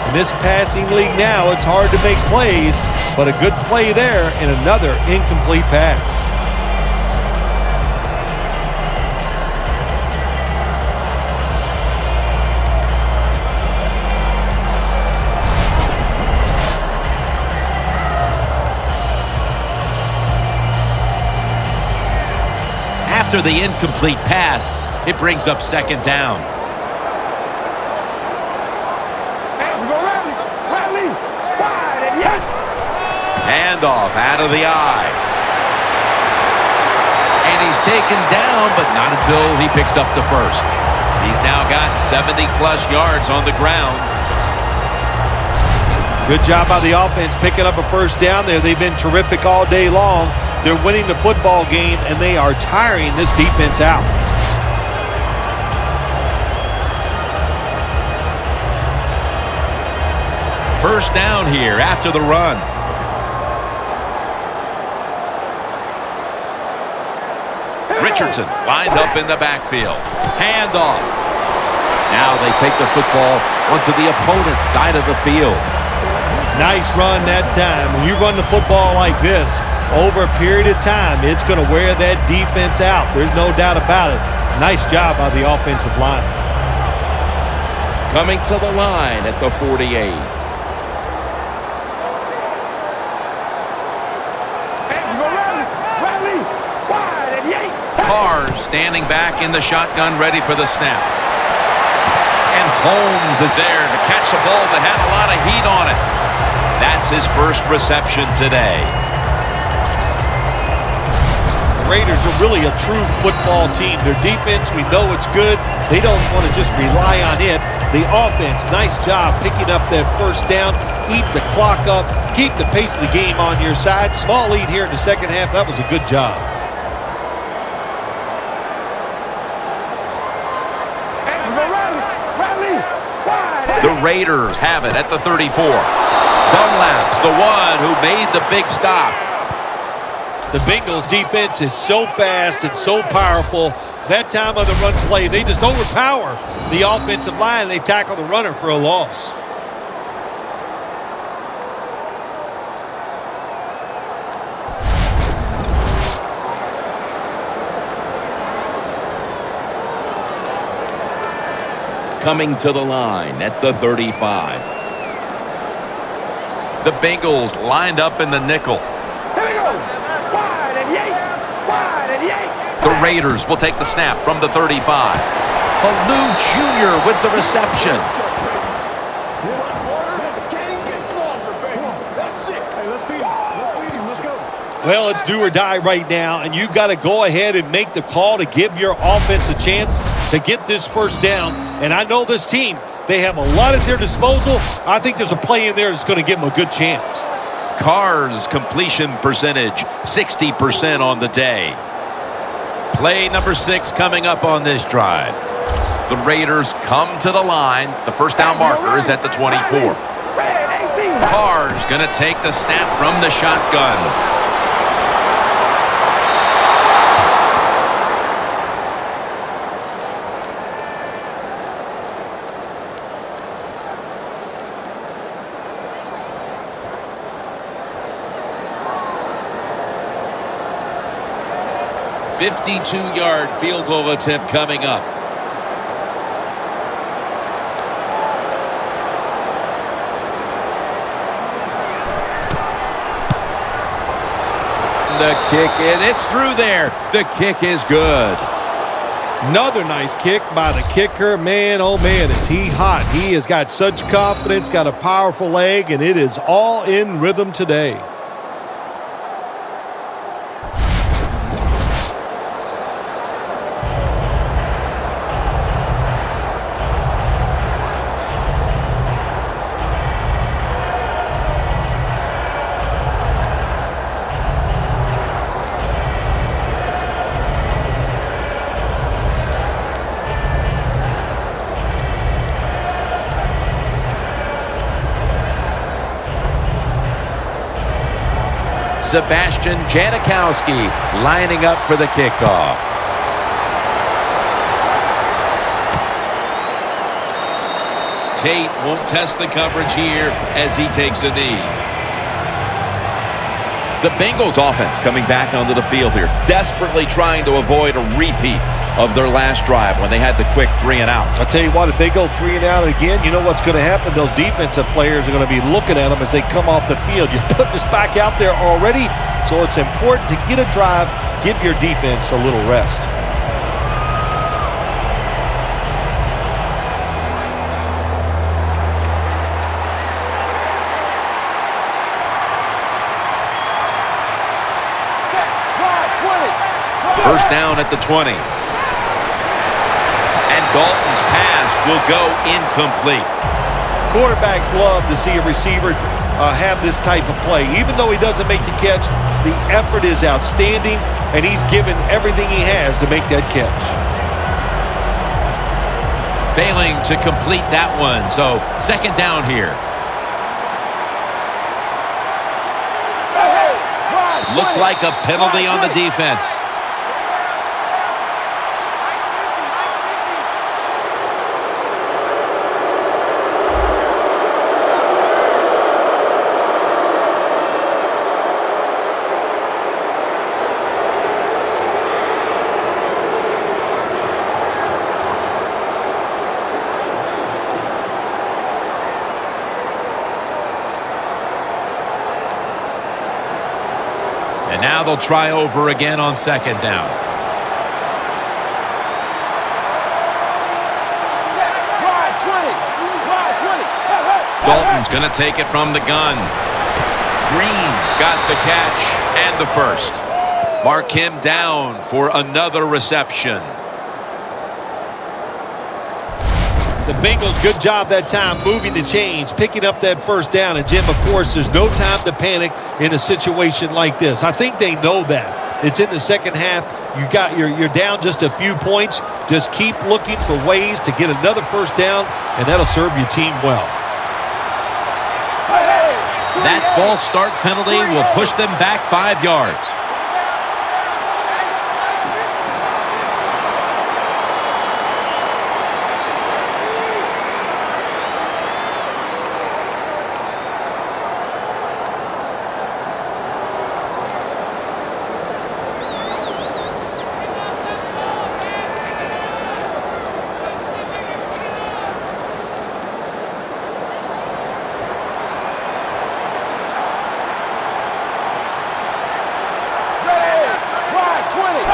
In this passing league now, it's hard to make plays, but a good play there and another incomplete pass. After the incomplete pass, it brings up 2nd down. Handoff out of the eye. And he's taken down, but not until he picks up the first. He's now got 70-plus yards on the ground. Good job by the offense picking up a first down there. They've been terrific all day long. They're winning the football game, and they are tiring this defense out. First down here after the run. Richardson lined up in the backfield. Handoff. Now they take the football onto the opponent's side of the field. Nice run that time. When you run the football like this, over a period of time, it's going to wear that defense out. There's no doubt about it. Nice job by the offensive line. Coming to the line at the 48. Carr standing back in the shotgun, ready for the snap. And Holmes is there to catch the ball that had a lot of heat on it. That's his first reception today. The Raiders are really a true football team. Their defense, we know it's good. They don't want to just rely on it. The offense, nice job picking up that first down, eat the clock up, keep the pace of the game on your side. Small lead here in the second half. That was a good job. The Raiders have it at the 34. Dunlap's the one who made the big stop. The Bengals defense is so fast and so powerful. That time on the run play, they just overpower the offensive line. They tackle the runner for a loss. Coming to the line at the 35. The Bengals lined up in the nickel. Here we go. Wide and yank. Wide and yank. The Raiders will take the snap from the 35. Baloo Jr. with the reception. Well, it's do or die right now, and you've got to go ahead and make the call to give your offense a chance to get this first down. And I know this team, they have a lot at their disposal. I think there's a play in there that's going to give them a good chance. Carr's completion percentage, 60% on the day. Play number 6 coming up on this drive. The Raiders come to the line. The first down marker is at the 24. Carr's going to take the snap from the shotgun. A 52-yard field goal attempt coming up. The kick, and it's through there. The kick is good. Another nice kick by the kicker. Man, oh man, is he hot. He has got such confidence, got a powerful leg, and it is all in rhythm today. Sebastian Janikowski lining up for the kickoff. Tate won't test the coverage here as he takes a knee. The Bengals offense coming back onto the field here, desperately trying to avoid a repeat of their last drive when they had the quick 3 and out. I'll tell you what, if they go 3 and out again, you know what's going to happen? Those defensive players are going to be looking at them as they come off the field. You're putting this back out there already, so it's important to get a drive, give your defense a little rest. First down at the 20. And Dalton's pass will go incomplete. Quarterbacks love to see a receiver have this type of play. Even though he doesn't make the catch, The effort is outstanding, and he's given everything he has to make that catch. Failing to complete that one, so second down here. Looks like a penalty on the defense. And now they'll try over again on second down. Dalton's going to take it from the gun. Green's got the catch and the first. Mark him down for another reception. The Bengals, good job that time moving the chains, picking up that first down. And, Jim, of course, there's no time to panic in a situation like this. I think they know that. It's in the second half. You're down just a few points. Just keep looking for ways to get another first down, and that'll serve your team well. That false start penalty will push them back 5 yards.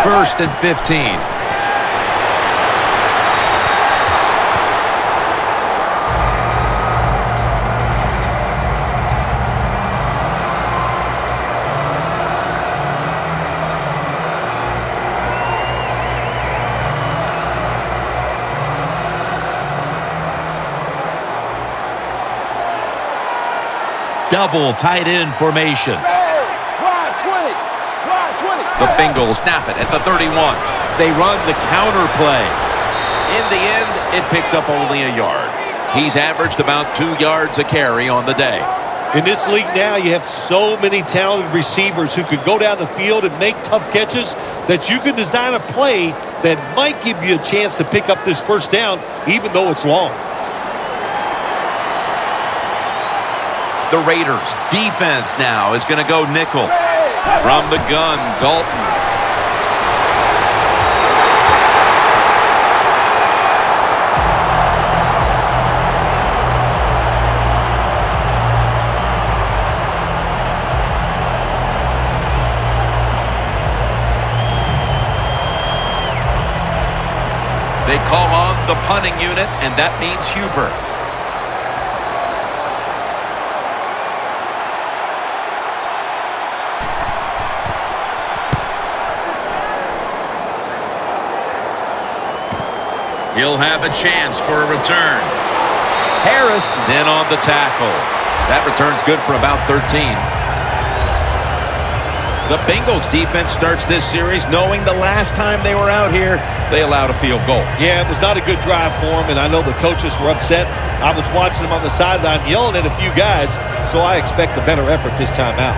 First and 15. Double tight end formation. The Bengals snap it at the 31. They run the counter play. In the end, it picks up only a yard. He's averaged about 2 yards a carry on the day. In this league now, you have so many talented receivers who can go down the field and make tough catches that you can design a play that might give you a chance to pick up this first down, even though it's long. The Raiders defense now is going to go nickel. From the gun, Dalton. They call on the punting unit, and that means Huber. He'll have a chance for a return. Harris is in on the tackle. That return's good for about 13. The Bengals defense starts this series knowing the last time they were out here, they allowed a field goal. Yeah, it was not a good drive for them, and I know the coaches were upset. I was watching them on the sideline yelling at a few guys, so I expect a better effort this time out.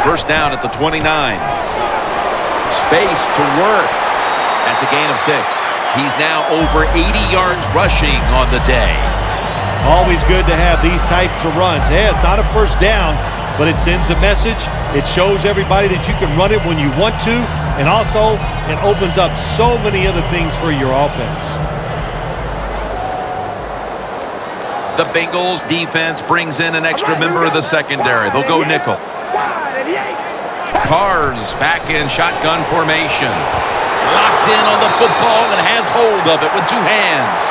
First down at the 29. Space to work. That's a gain of 6. He's now over 80 yards rushing on the day. Always good to have these types of runs. Yeah, it's not a first down, but it sends a message. It shows everybody that you can run it when you want to, and also it opens up so many other things for your offense. The Bengals defense brings in an extra member of the secondary. They'll go nickel. Carr's back in shotgun formation. Locked in on the football and has hold hold of it with two hands.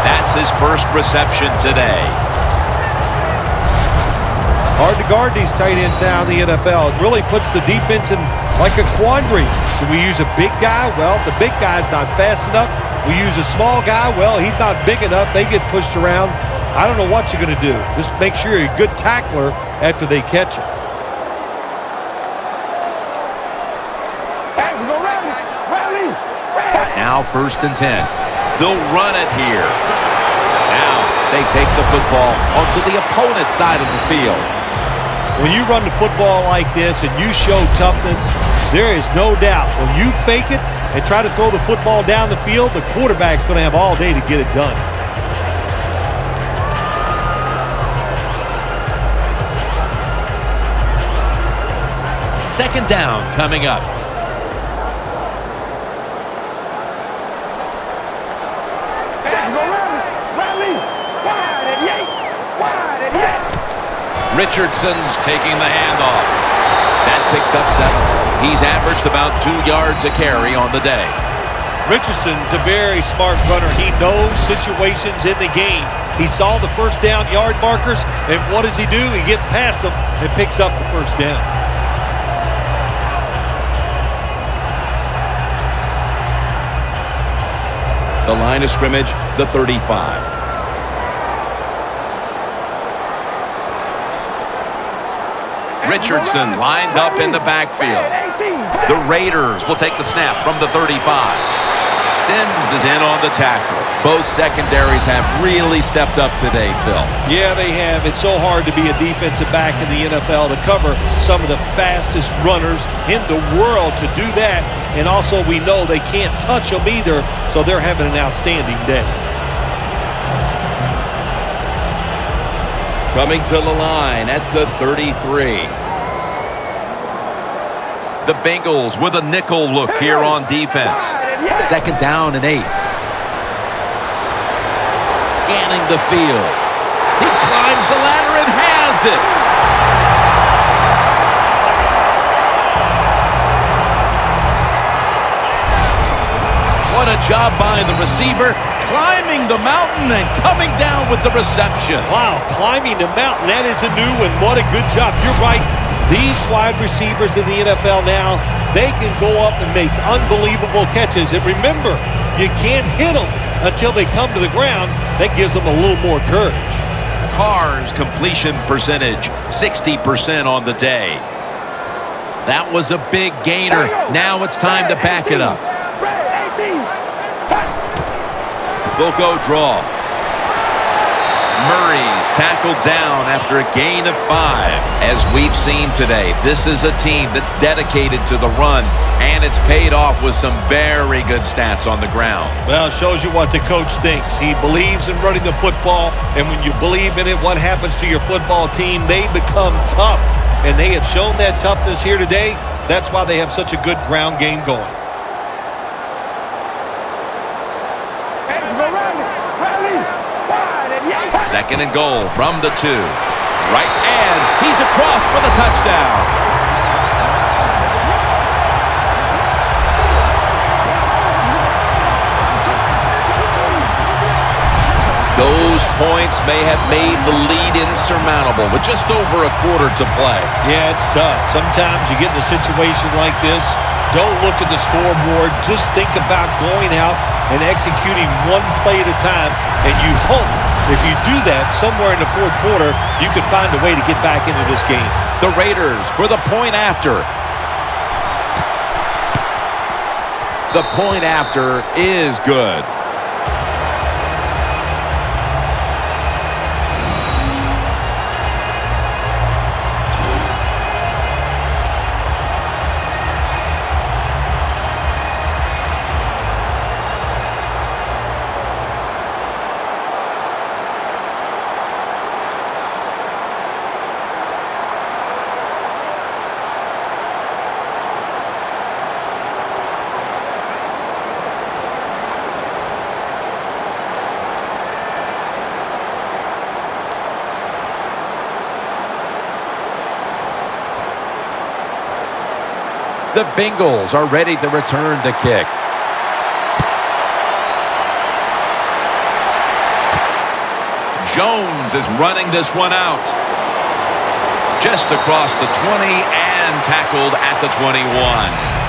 That's his first reception today. Hard to guard these tight ends now in the NFL. It really puts the defense in like a quandary. Do we use a big guy? Well, the big guy's not fast enough. We use a small guy. Well, he's not big enough. They get pushed around. I don't know what you're going to do. Just make sure you're a good tackler after they catch it. Now 1st and 10. They'll run it here. Now they take the football onto the opponent's side of the field. When you run the football like this and you show toughness, there is no doubt when you fake it and try to throw the football down the field, the quarterback's going to have all day to get it done. Second down coming up. Richardson's taking the handoff. That picks up 7. He's averaged about 2 yards a carry on the day. Richardson's a very smart runner. He knows situations in the game. He saw the first down yard markers, and what does he do? He gets past them and picks up the first down. The line of scrimmage, the 35. Richardson lined up in the backfield. The Raiders will take the snap from the 35. Sims is in on the tackle. Both secondaries have really stepped up today, Phil. Yeah, they have. It's so hard to be a defensive back in the NFL to cover some of the fastest runners in the world to do that. And also we know they can't touch them either, so they're having an outstanding day. Coming to the line at the 33. The Bengals with a nickel look here on defense. 2nd down and 8. Scanning the field. He climbs the ladder and has it. What a job by the receiver, climbing the mountain and coming down with the reception. Wow, climbing the mountain, that is a new one. What a good job. You're right. These wide receivers in the NFL now, they can go up and make unbelievable catches. And remember, you can't hit them until they come to the ground. That gives them a little more courage. Carr's completion percentage, 60% on the day. That was a big gainer. Now it's time to back it up. They'll go draw. Murray's tackled down after a gain of 5. As we've seen today, this is a team that's dedicated to the run, and it's paid off with some very good stats on the ground. Well, it shows you what the coach thinks. He believes in running the football, and when you believe in it, what happens to your football team? They become tough, and they have shown that toughness here today. That's why they have such a good ground game going. Second and goal from the 2. Right, and he's across for the touchdown. Those points may have made the lead insurmountable with just over a quarter to play. Yeah, it's tough. Sometimes you get in a situation like this, don't look at the scoreboard. Just think about going out and executing one play at a time, and you hope if you do that somewhere in the fourth quarter, you can find a way to get back into this game. The Raiders for the point after. The point after is good. The Bengals are ready to return the kick. Jones is running this one out. Just across the 20 and tackled at the 21.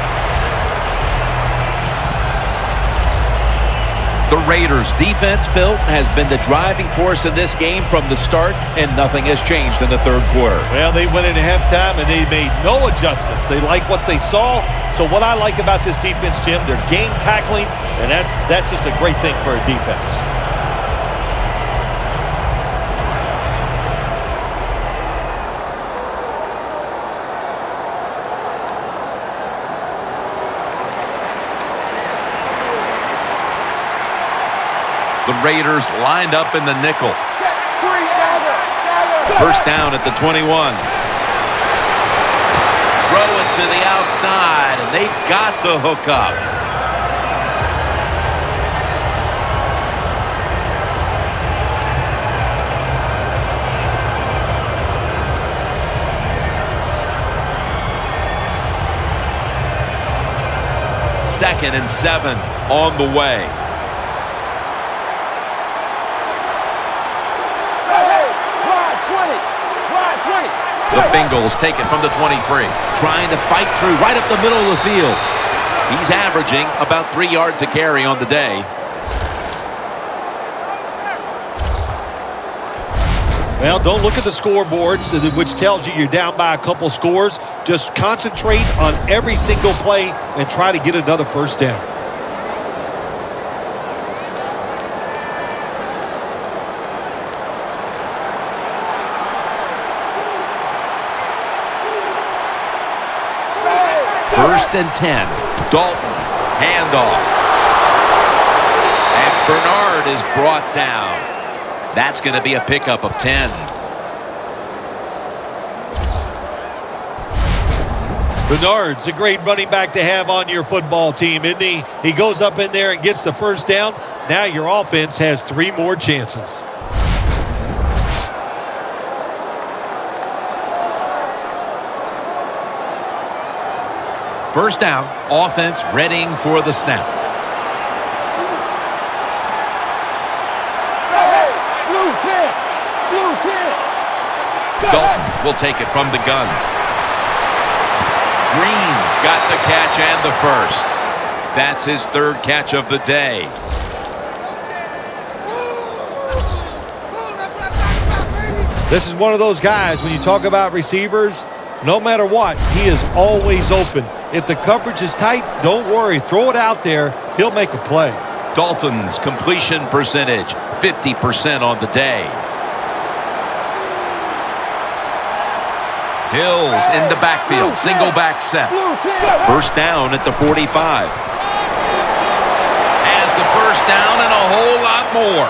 The Raiders' defense, Phil, has been the driving force in this game from the start, and nothing has changed in the third quarter. Well, they went into halftime, and they made no adjustments. They like what they saw. So what I like about this defense, Jim, they're game tackling, and that's just a great thing for a defense. The Raiders lined up in the nickel. First down at the 21. Throw it to the outside, and they've got the hookup. Second and 7 on the way. The Bengals take it from the 23. Trying to fight through right up the middle of the field. He's averaging about 3 yards a carry on the day. Well, don't look at the scoreboards, which tells you you're down by a couple scores. Just concentrate on every single play and try to get another first down. First and 10. Dalton, handoff. And Bernard is brought down. That's going to be a pickup of 10. Bernard's a great running back to have on your football team, isn't he? He goes up in there and gets the first down. Now your offense has 3 more chances. First down, offense readying for the snap. Dalton will take it from the gun. Green's got the catch and the first. That's his 3rd catch of the day. This is one of those guys, when you talk about receivers, no matter what, he is always open. If the coverage is tight, don't worry. Throw it out there. He'll make a play. Dalton's completion percentage, 50% on the day. Hills in the backfield, single back set. First down at the 45. Has the first down and a whole lot more.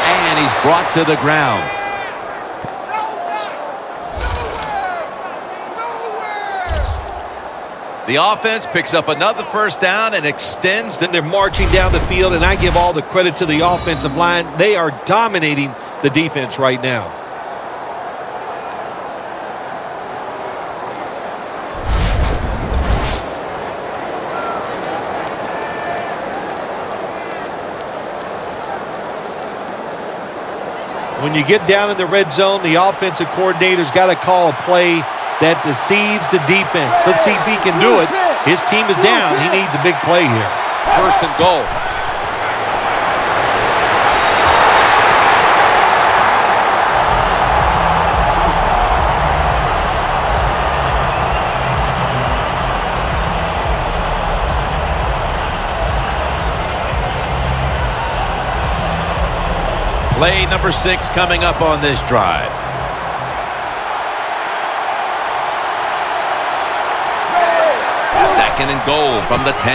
And he's brought to the ground. The offense picks up another first down and extends. Then they're marching down the field, and I give all the credit to the offensive line. They are dominating the defense right now. When you get down in the red zone, the offensive coordinator's got to call a play that deceives the defense. Let's see if he can do it. His team is down. He needs a big play here. First and goal. Play number 6 coming up on this drive. Second and goal from the 10.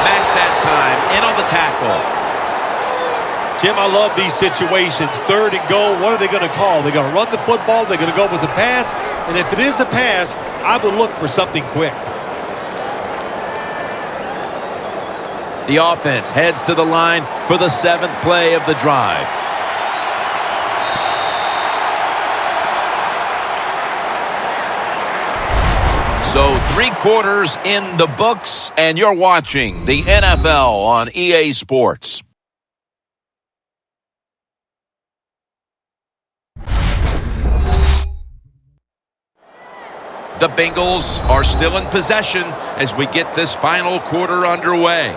Back that time, in on the tackle. Jim, I love these situations. 3rd and goal, what are they going to call? They're going to run the football, they're going to go with a pass, and if it is a pass, I would look for something quick. The offense heads to the line for the 7th play of the drive. So 3 quarters in the books, and you're watching the NFL on EA Sports. The Bengals are still in possession as we get this final quarter underway.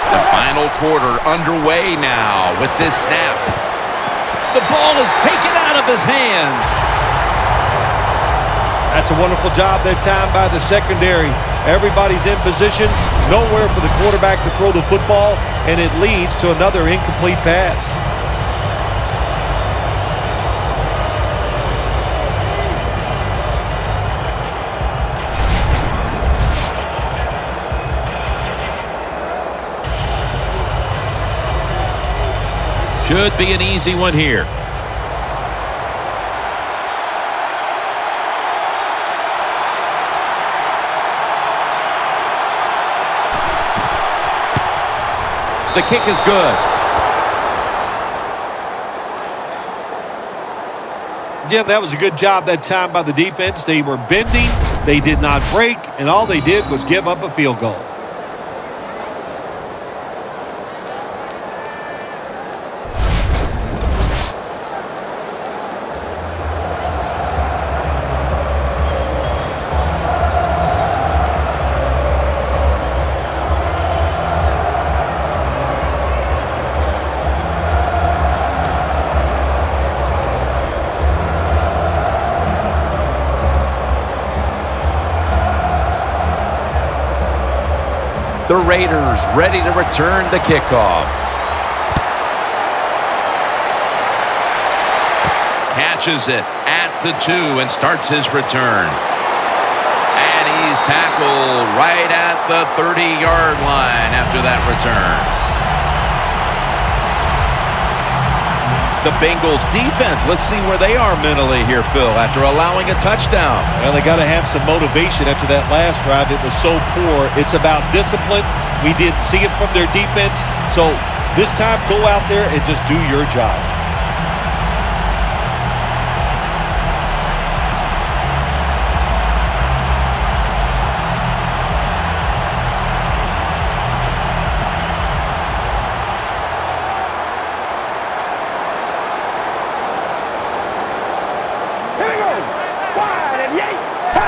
The final quarter underway now with this snap. The ball is taken out of his hands. That's a wonderful job that time by the secondary. Everybody's in position, nowhere for the quarterback to throw the football, and it leads to another incomplete pass. Should be an easy one here. The kick is good. Jim, that was a good job that time by the defense. They were bending, they did not break, and all they did was give up a field goal. The Raiders ready to return the kickoff. Catches it at the 2 and starts his return. And he's tackled right at the 30-yard line after that return. The Bengals defense, let's see where they are mentally here, Phil, after allowing a touchdown. Well, they got to have some motivation after that last drive. It was so poor. It's about discipline. We didn't see it from their defense. So this time, go out there and just do your job.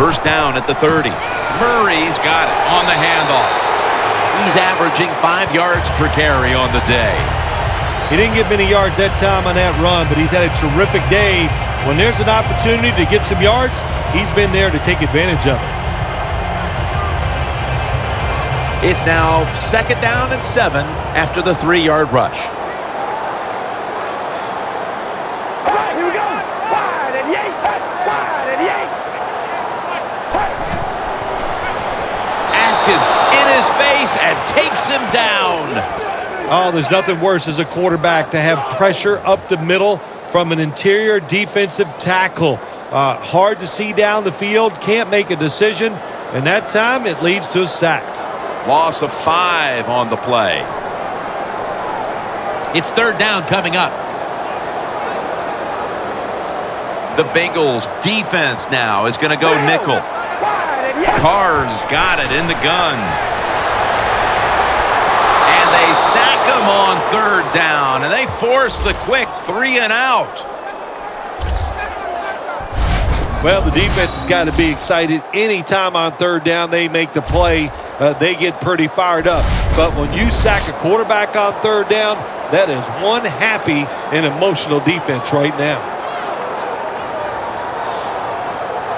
First down at the 30. Murray's got it on the handoff. He's averaging 5 yards per carry on the day. He didn't get many yards that time on that run, but he's had a terrific day. When there's an opportunity to get some yards, he's been there to take advantage of it. It's now 2nd down and 7 after the 3-yard rush. In his face and takes him down. Oh, there's nothing worse as a quarterback to have pressure up the middle from an interior defensive tackle. Hard to see down the field, can't make a decision, and that time it leads to a sack. Loss of 5 on the play. It's 3rd down coming up. The Bengals defense now is going to go nickel. Carr's got it in the gun. And they sack him on 3rd down, and they force the quick 3 and out. Well, the defense has got to be excited. Anytime on 3rd down they make the play, they get pretty fired up. But when you sack a quarterback on 3rd down, that is one happy and emotional defense right now.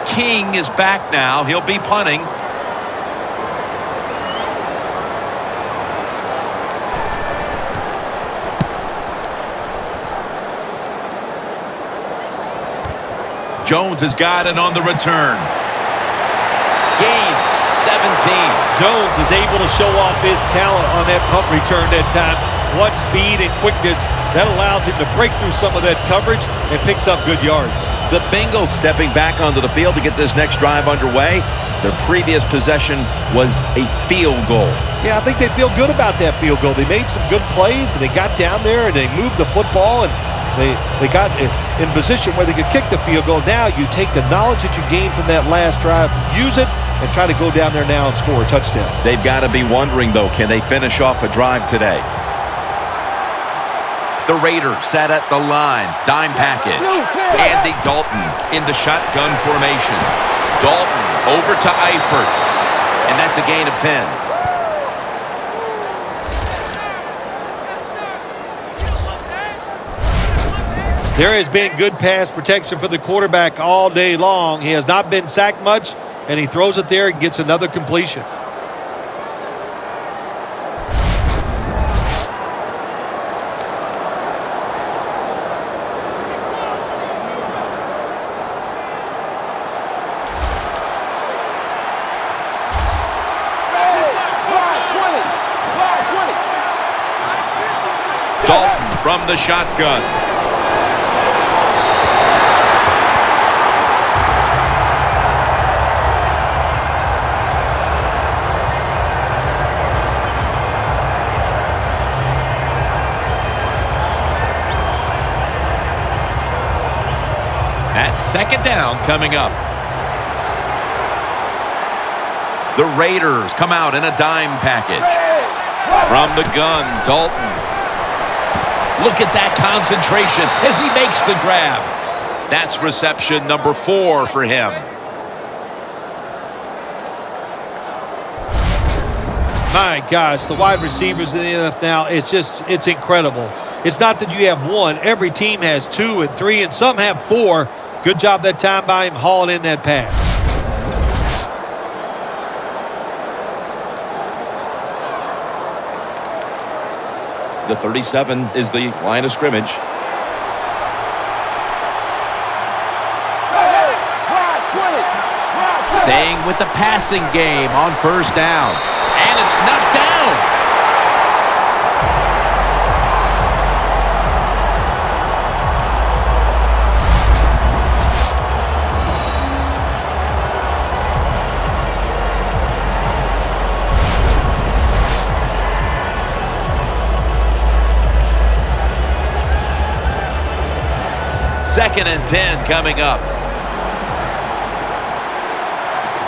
King is back now. He'll be punting. Jones has got it on the return. Gains 17. Jones is able to show off his talent on that punt return that time. What speed and quickness that allows him to break through some of that coverage and picks up good yards. The Bengals stepping back onto the field to get this next drive underway. Their previous possession was a field goal. Yeah, I think they feel good about that field goal. They made some good plays, and they got down there, and they moved the football, and they got in position where they could kick the field goal. Now you take the knowledge that you gained from that last drive, use it, and try to go down there now and score a touchdown. They've got to be wondering, though, can they finish off a drive today? The Raiders set at the line. Dime package. Andy Dalton in the shotgun formation. Dalton over to Eifert. And that's a gain of 10. There has been good pass protection for the quarterback all day long. He has not been sacked much, and he throws it there and gets another completion. Dalton from the shotgun. That's second down coming up. The Raiders come out in a dime package. From the gun, Dalton. Look at that concentration as he makes the grab. That's reception number 4 for him. My gosh, the wide receivers in the NFL now, it's incredible. It's not that you have one. Every team has 2 and 3, and some have 4. Good job that time by him hauling in that pass. The 37 is the line of scrimmage. Staying with the passing game on first down. And it's knocked down. Second and 10 coming up.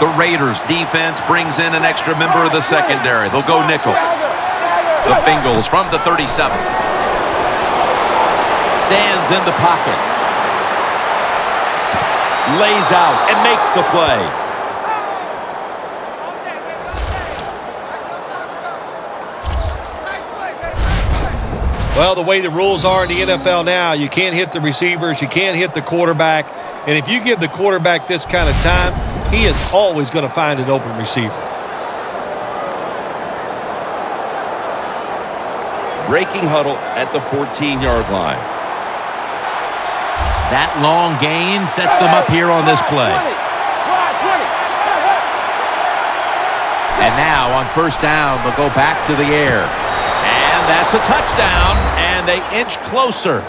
The Raiders defense brings in an extra member of the secondary. They'll go nickel. The Bengals from the 37. Stands in the pocket. Lays out and makes the play. Well, the way the rules are in the NFL now, you can't hit the receivers, you can't hit the quarterback. And if you give the quarterback this kind of time, he is always going to find an open receiver. Breaking huddle at the 14-yard line. That long gain sets them up here on this play. And now on first down, they'll go back to the air. And that's a touchdown, and they inch closer.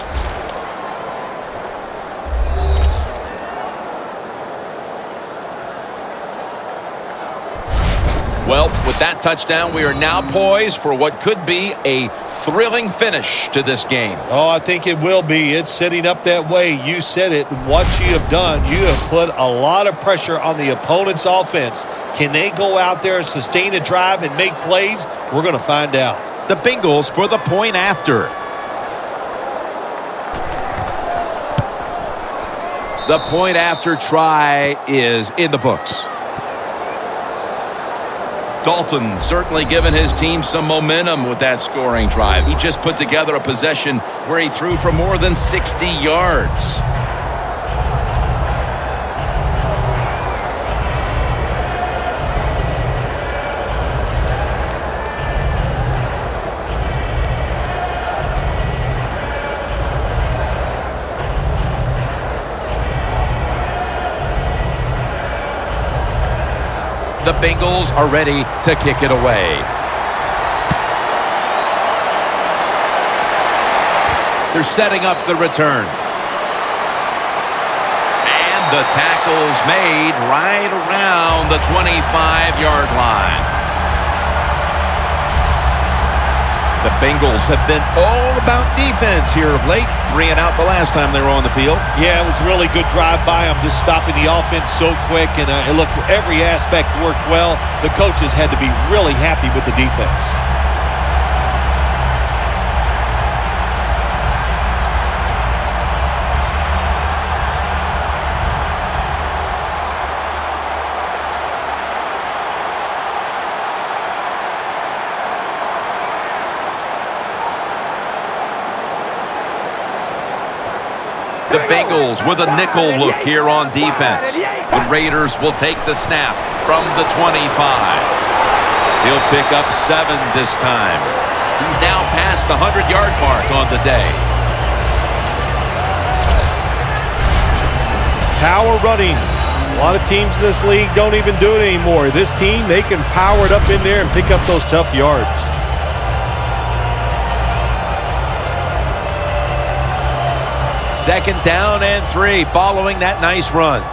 Well, with that touchdown, we are now poised for what could be a thrilling finish to this game. Oh, I think it will be. It's setting up that way. You said it. What you have done, you have put a lot of pressure on the opponent's offense. Can they go out there and sustain a drive and make plays? We're going to find out. The Bengals for the point after. The point after try is in the books. Dalton certainly given his team some momentum with that scoring drive. He just put together a possession where he threw for more than 60 yards. The Bengals are ready to kick it away. They're setting up the return. And The tackle's made right around the 25-yard line. The Bengals have been all about defense here of late. 3 and out the last time they were on the field. Yeah, it was a really good drive by them, just stopping the offense so quick, and it looked every aspect worked well. The coaches had to be really happy with the defense. The Bengals with a nickel look here on defense. The Raiders will take the snap from the 25. He'll pick up 7 this time. He's now past the 100-yard mark on the day. Power running. A lot of teams in this league don't even do it anymore. This team, they can power it up in there and pick up those tough yards. Second down and 3 following that nice run.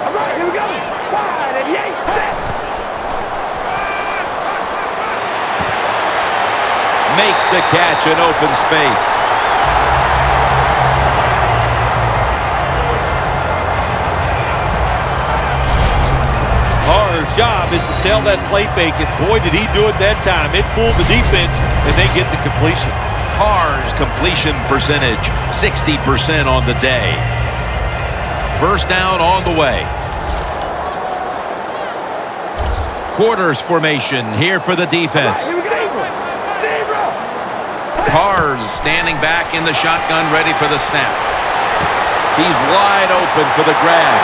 All right, here we go. 5, 88, set. Makes the catch in open space. Our job is to sell that play fake, and boy, did he do it that time. It fooled the defense, and they get the completion. Carr's completion percentage, 60% on the day. First down on the way. Quarters formation here for the defense. Here we go. Zebra. Carr's standing back in the shotgun, ready for the snap. He's wide open for the grab.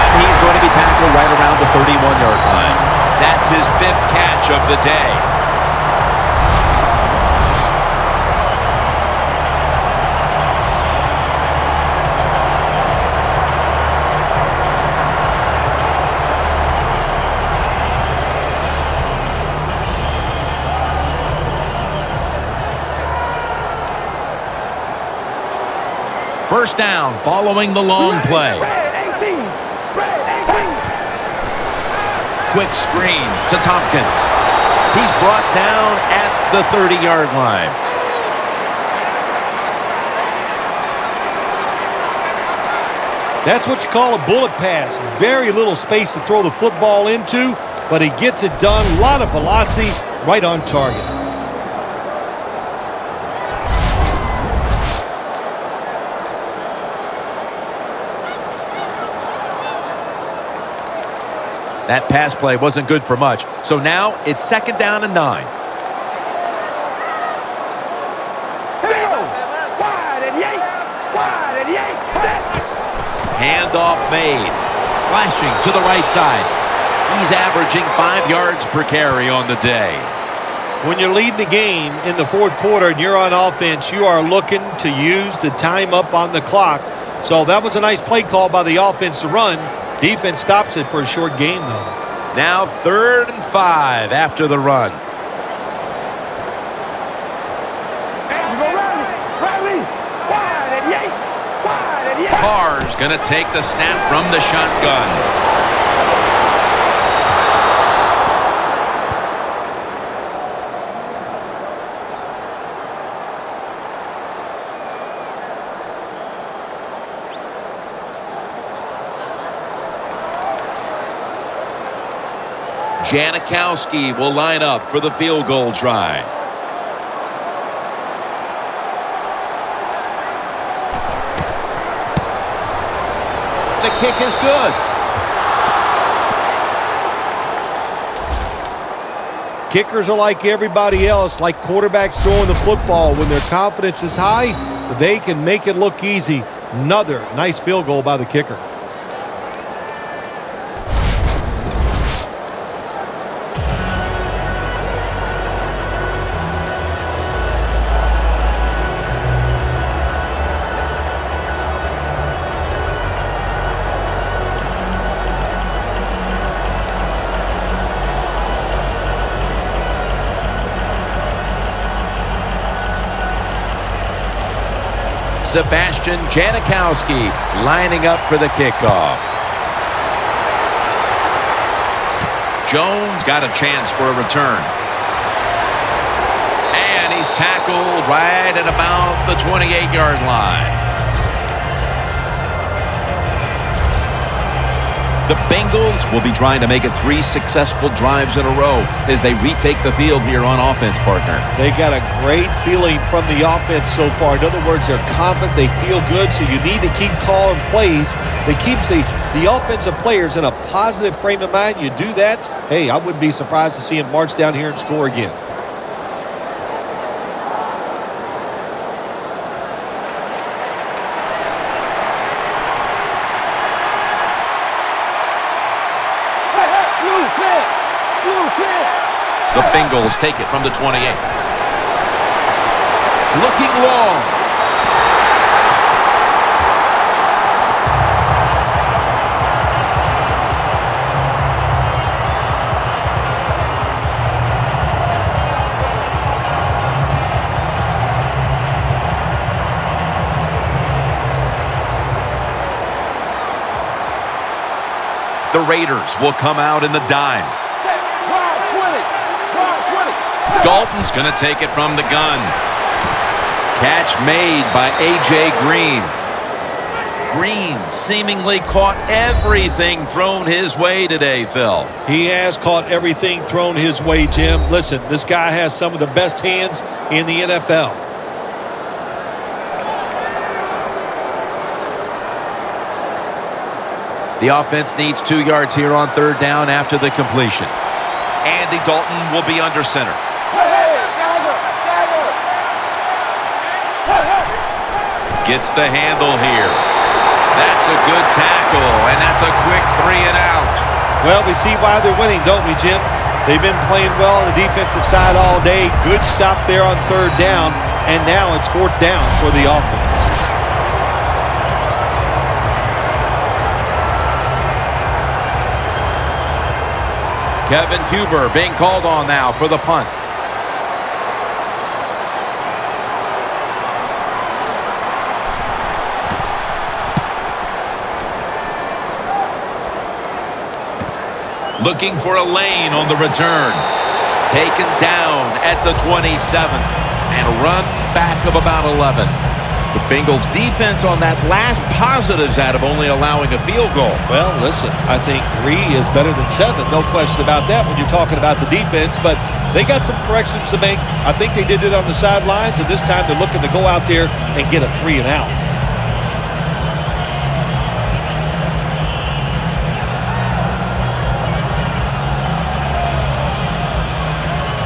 And he's going to be tackled right around the 31-yard line. That's his 5th catch of the day. First down following the long play. Red 18. Red 18. Quick screen to Tompkins. He's brought down at the 30-yard line. That's what you call a bullet pass. Very little space to throw the football into, but he gets it done. A lot of velocity, right on target. That pass play wasn't good for much. So now it's second down and 9. Here we go. 5, 88. 5, 88, set. Handoff made. Slashing to the right side. He's averaging 5 yards per carry on the day. When you're leading the game in the fourth quarter and you're on offense, you are looking to use the time up on the clock. So that was a nice play call by the offense to run. Defense stops it for a short gain, though. Now 3rd and 5 after the run. You go Riley. 5, 88. 5, 88. Carr's going to take the snap from the shotgun. Janikowski will line up for the field goal try. The kick is good. Kickers are like everybody else, like quarterbacks throwing the football. When their confidence is high, they can make it look easy. Another nice field goal by the kicker. Sebastian Janikowski lining up for the kickoff. Jones got a chance for a return. And he's tackled right at about the 28-yard line. The Bengals will be trying to make it 3 successful drives in a row as they retake the field here on offense, partner. They got a great feeling from the offense so far. In other words, they're confident, they feel good, so you need to keep calling plays that keeps the offensive players in a positive frame of mind. You do that, hey, I wouldn't be surprised to see them march down here and score again. The Bengals take it from the 28. Looking long. The Raiders will come out in the dime. Dalton's going to take it from the gun. Catch made by A.J. Green. Green seemingly caught everything thrown his way today, Phil. He has caught everything thrown his way, Jim. Listen, this guy has some of the best hands in the NFL. The offense needs 2 yards here on 3rd down after the completion. Andy Dalton will be under center. Gets the handle here. That's a good tackle, and that's a quick 3 and out. Well, we see why they're winning, don't we, Jim? They've been playing well on the defensive side all day. Good stop there on 3rd down, and now it's 4th down for the offense. Kevin Huber being called on now for the punt. Looking for a lane on the return. Taken down at the 27. And a run back of about 11. The Bengals defense on that last positives out of only allowing a field goal. Well, listen, I think 3 is better than 7. No question about that when you're talking about the defense. But they got some corrections to make. I think they did it on the sidelines. And this time they're looking to go out there and get a 3 and out.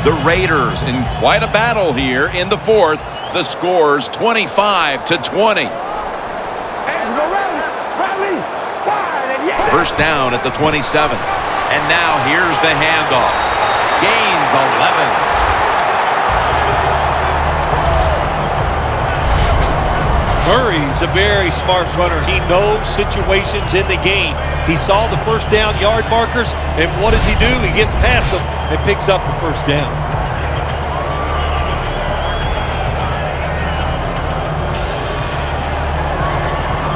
The Raiders in quite a battle here in the 4th. The score's 25-20. First down at the 27. And now here's the handoff. Gains 11. Murray's a very smart runner. He knows situations in the game. He saw the first down yard markers, and what does he do? He gets past them and picks up the first down.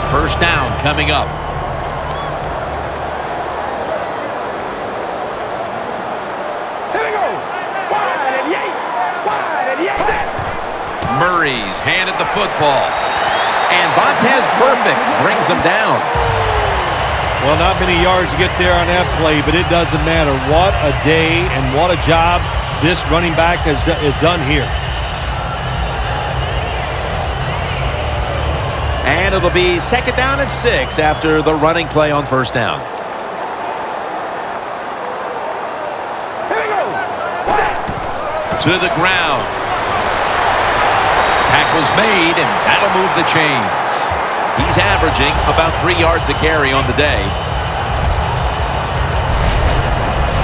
First down coming up. Here we go. Wide and yank. Wide and yank. Murray's handed the football. And Vontez Burfict brings him down. Well, not many yards to get there on that play, but it doesn't matter. What a day and what a job this running back has done here. And it'll be 2nd down and 6 after the running play on 1st down. Here we go. To the ground. Tackle's made, and that'll move the chains. He's averaging about 3 yards a carry on the day.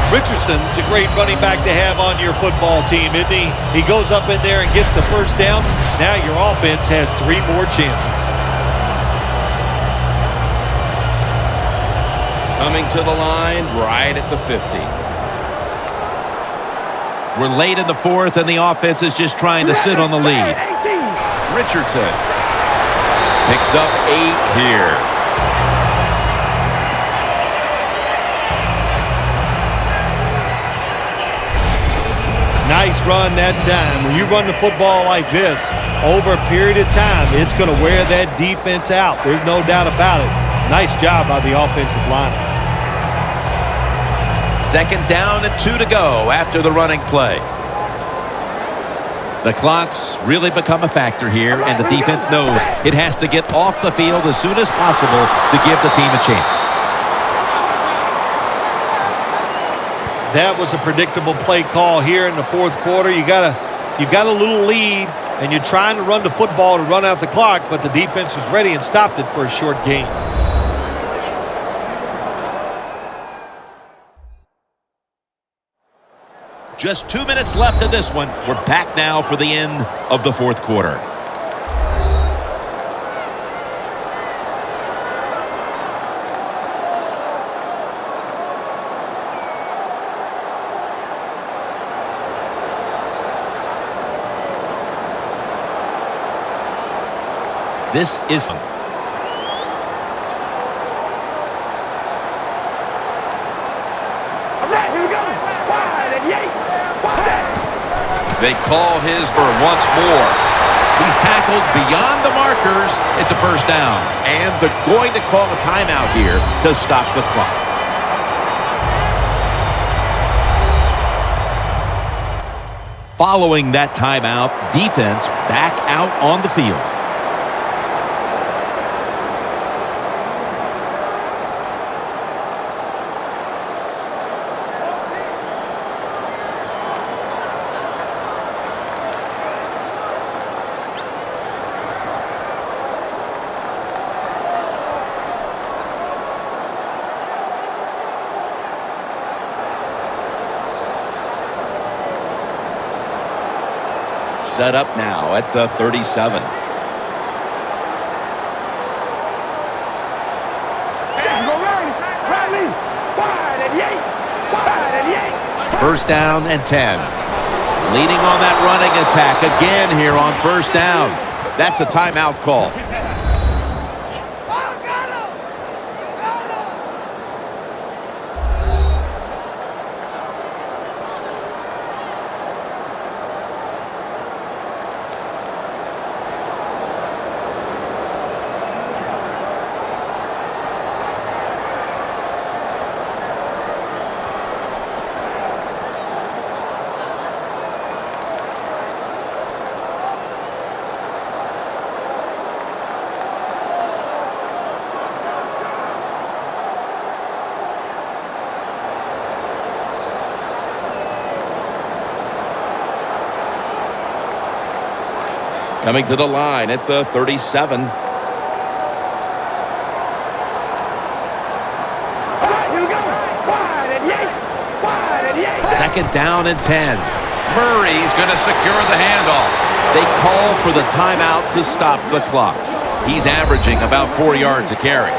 Richardson's a great running back to have on your football team, isn't he? He goes up in there and gets the first down. Now your offense has 3 more chances. Coming to the line right at the 50. We're late in the 4th, and the offense is just trying to sit on the lead. Third and 18. Richardson. Picks up 8 here. Nice run that time. When you run the football like this, over a period of time, it's going to wear that defense out. There's no doubt about it. Nice job by the offensive line. Second down and 2 to go after the running play. The clock's really become a factor here, and the defense knows it has to get off the field as soon as possible to give the team a chance. That was a predictable play call here in the fourth quarter. You got a little lead, and you're trying to run the football to run out the clock, but the defense was ready and stopped it for a short gain. Just 2 minutes left in this one. We're back now for the end of the fourth quarter. This is... They call his for once more. He's tackled beyond the markers. It's a first down. And they're going to call a timeout here to stop the clock. Following that timeout, defense back out on the field. Set up now at the 37. First down and 10. Leading on that running attack again here on first down. That's a timeout call. Coming to the line at the 37. Second down and 10. Murray's going to secure the handoff. They call for the timeout to stop the clock. He's averaging about 4 yards a carry.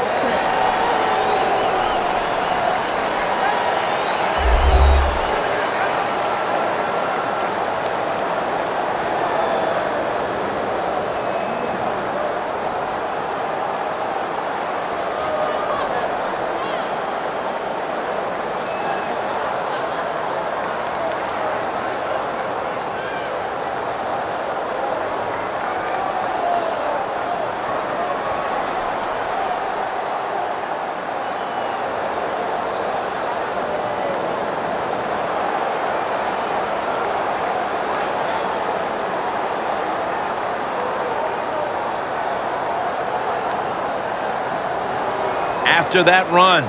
After that run,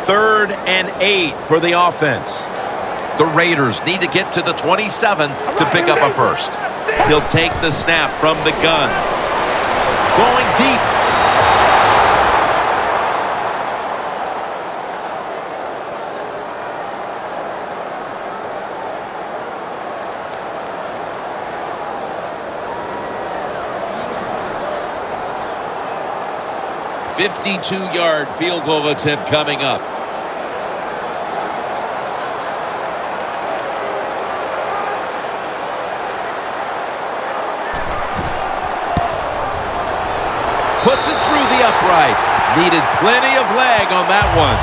3rd and 8 for the offense. The Raiders need to get to the 27 to pick up a first. He'll take the snap from the gun. Going deep. A 52-yard field goal attempt coming up. Puts it through the uprights. Needed plenty of leg on that one.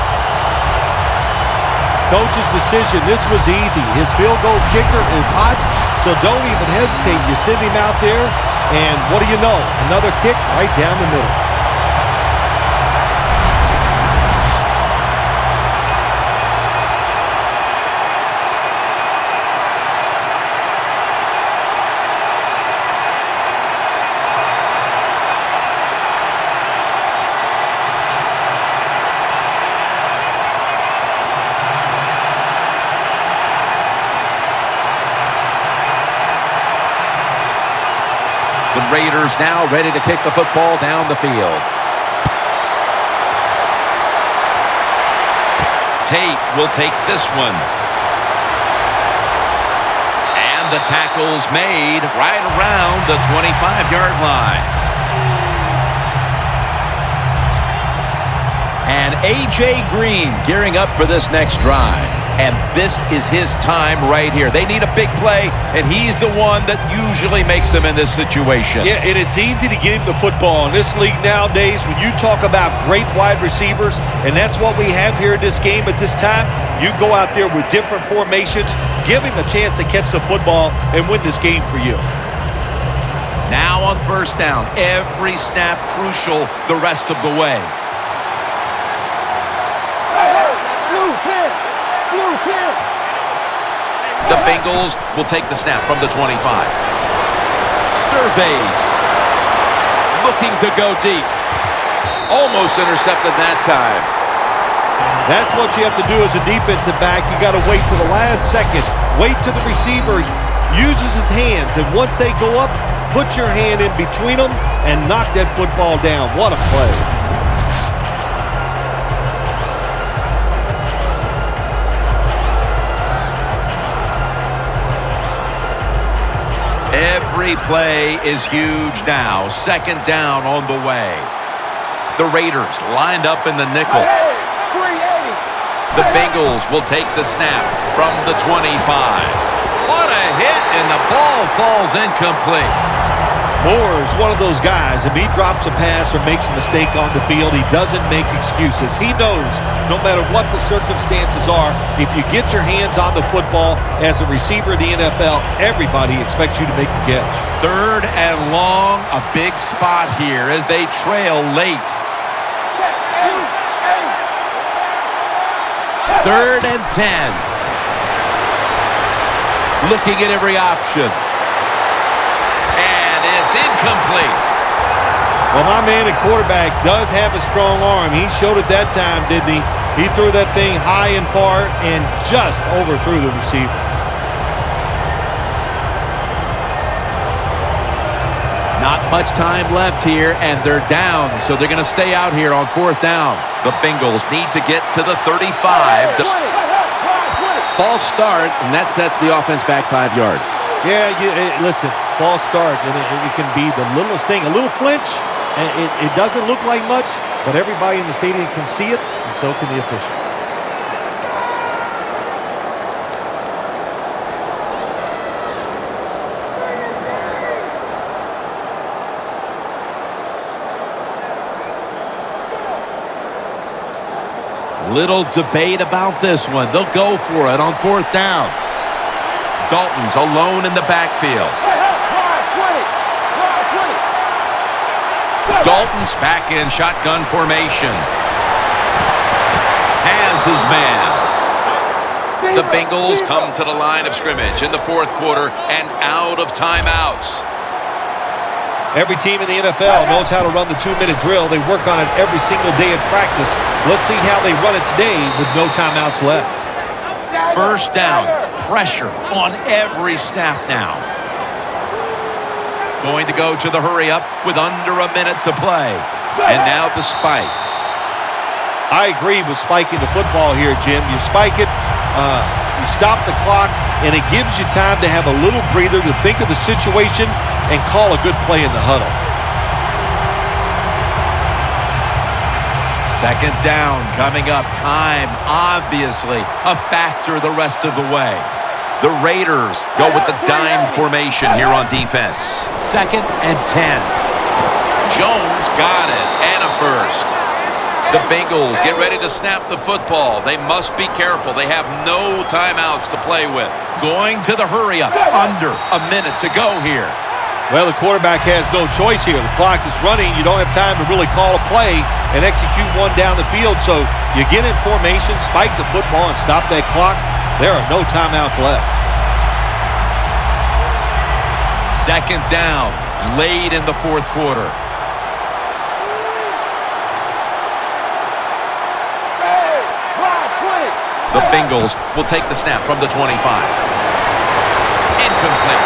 Coach's decision, this was easy. His field goal kicker is hot, so don't even hesitate. You send him out there, and what do you know? Another kick right down the middle. The Raiders now ready to kick the football down the field. Tate will take this one. And the tackle's made right around the 25-yard line. And A.J. Green gearing up for this next drive. And this is his time right here. They need a big play, and he's the one that usually makes them in this situation. Yeah, and it's easy to get him the football. In this league nowadays, when you talk about great wide receivers, and that's what we have here in this game at this time, you go out there with different formations, give him a chance to catch the football and win this game for you. Now on first down, every snap crucial the rest of the way. The Bengals will take the snap from the 25. Surveys. Looking to go deep. Almost intercepted that time. That's what you have to do as a defensive back. You got to wait to the last second. Wait till the receiver uses his hands, and once they go up, put your hand in between them and knock that football down. What a play. Every play is huge now. Second down on the way. The Raiders lined up in the nickel. The Bengals will take the snap from the 25. What a hit, and the ball falls incomplete. Moore is one of those guys. If he drops a pass or makes a mistake on the field, he doesn't make excuses. He knows no matter what the circumstances are, if you get your hands on the football as a receiver in the NFL, everybody expects you to make the catch. Third and long, a big spot here as they trail late. Third and 10. Looking at every option. And it's incomplete. Well, my man at quarterback does have a strong arm. He showed it that time, didn't he? He threw that thing high and far and just overthrew the receiver. Not much time left here, and they're down, so they're going to stay out here on fourth down. The Bengals need to get to the 35. False start, and that sets the offense back 5 yards. Yeah, listen, false start, and it can be the littlest thing. A little flinch, and it doesn't look like much, but everybody in the stadium can see it, and so can the official. Little debate about this one. They'll go for it on fourth down. Dalton's alone in the backfield. Dalton's back in shotgun formation. Has his man. The Bengals come to the line of scrimmage in the fourth quarter and out of timeouts. Every team in the NFL knows how to run the 2-minute drill. They work on it every single day in practice. Let's see how they run it today with no timeouts left. First down, pressure on every snap now. Going to go to the hurry-up with under a minute to play. And now the spike. I agree with spiking the football here, Jim. You spike it, you stop the clock, and it gives you time to have a little breather to think of the situation and call a good play in the huddle. Second down coming up. Time, obviously, a factor the rest of the way. The Raiders go with the dime formation here on defense. Second and 10. Jones got it, and a first. The Bengals get ready to snap the football. They must be careful. They have no timeouts to play with. Going to the hurry-up. Under a minute to go here. Well, the quarterback has no choice here. The clock is running. You don't have time to really call a play and execute one down the field. So you get in formation, spike the football, and stop that clock. There are no timeouts left. Second down, late in the fourth quarter. The Bengals will take the snap from the 25. Incomplete.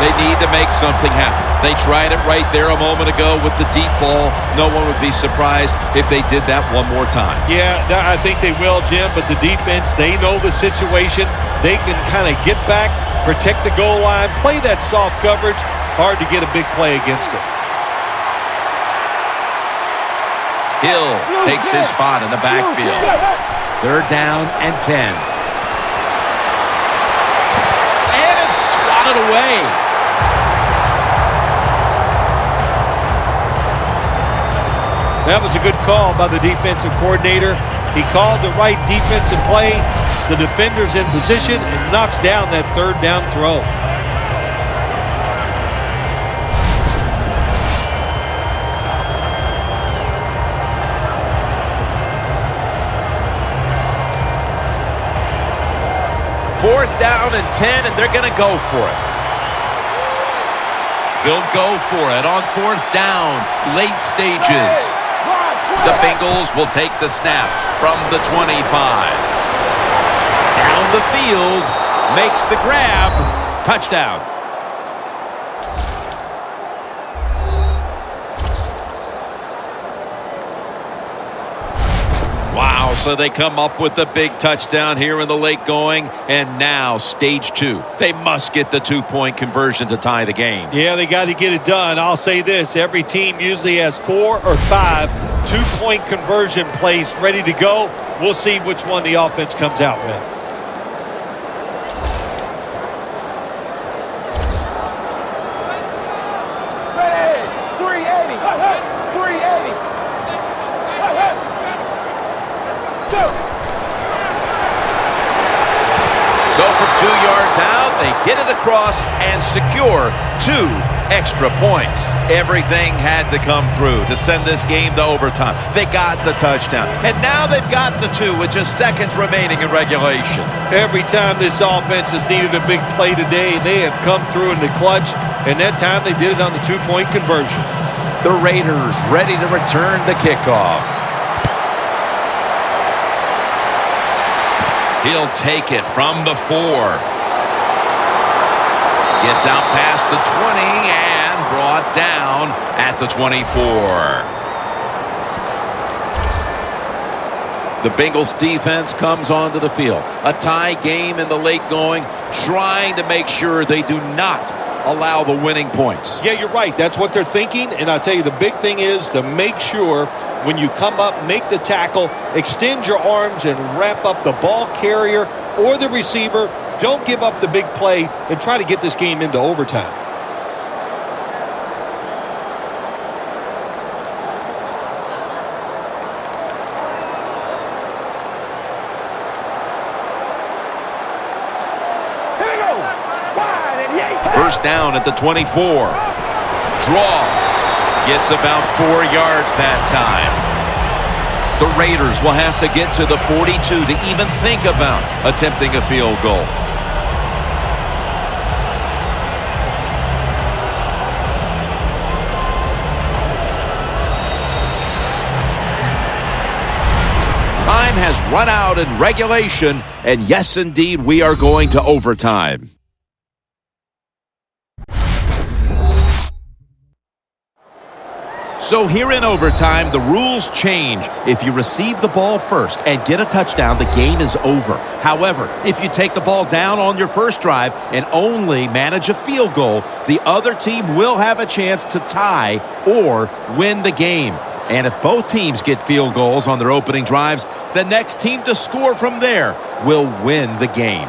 They need to make something happen. They tried it right there a moment ago with the deep ball. No one would be surprised if they did that one more time. Yeah, I think they will, Jim, but the defense, they know the situation. They can kind of get back, protect the goal line, play that soft coverage. Hard to get a big play against it. Hill takes his spot in the backfield. Third down and 10. And it's swatted away. That was a good call by the defensive coordinator. He called the right defensive play. The defender's in position and knocks down that third down throw. Fourth down and 10, and they're going to go for it. They'll go for it on fourth down, late stages. The Bengals will take the snap from the 25. Down the field, makes the grab, touchdown. Wow, so they come up with the big touchdown here in the late going, and now stage 2. They must get the 2-point conversion to tie the game. Yeah, they got to get it done. I'll say this, every team usually has 4 or 5 2-point conversion plays ready to go. We'll see which one the offense comes out with. Ready, 380, 380. So from 2 yards out, they get it across and secure 2 extra points. Everything had to come through to send this game to overtime. They got the touchdown, and now they've got the 2 with just seconds remaining in regulation. Every time this offense has needed a big play today, they have come through in the clutch, and that time they did it on the 2-point conversion. The Raiders ready to return the kickoff. He'll take it from the 4. Gets out past the 20 and brought down at the 24. The Bengals defense comes onto the field. A tie game in the late going, trying to make sure they do not allow the winning points. Yeah, you're right. That's what they're thinking. And I'll tell you, the big thing is to make sure when you come up, make the tackle, extend your arms and wrap up the ball carrier or the receiver. Don't give up the big play and try to get this game into overtime. Here we go. Wide and yank. First down at the 24. Draw. Gets about 4 yards that time. The Raiders will have to get to the 42 to even think about attempting a field goal. Time has run out in regulation, and yes, indeed, we are going to overtime. So here in overtime, the rules change. If you receive the ball first and get a touchdown, the game is over. However, if you take the ball down on your first drive and only manage a field goal, the other team will have a chance to tie or win the game. And if both teams get field goals on their opening drives, the next team to score from there will win the game.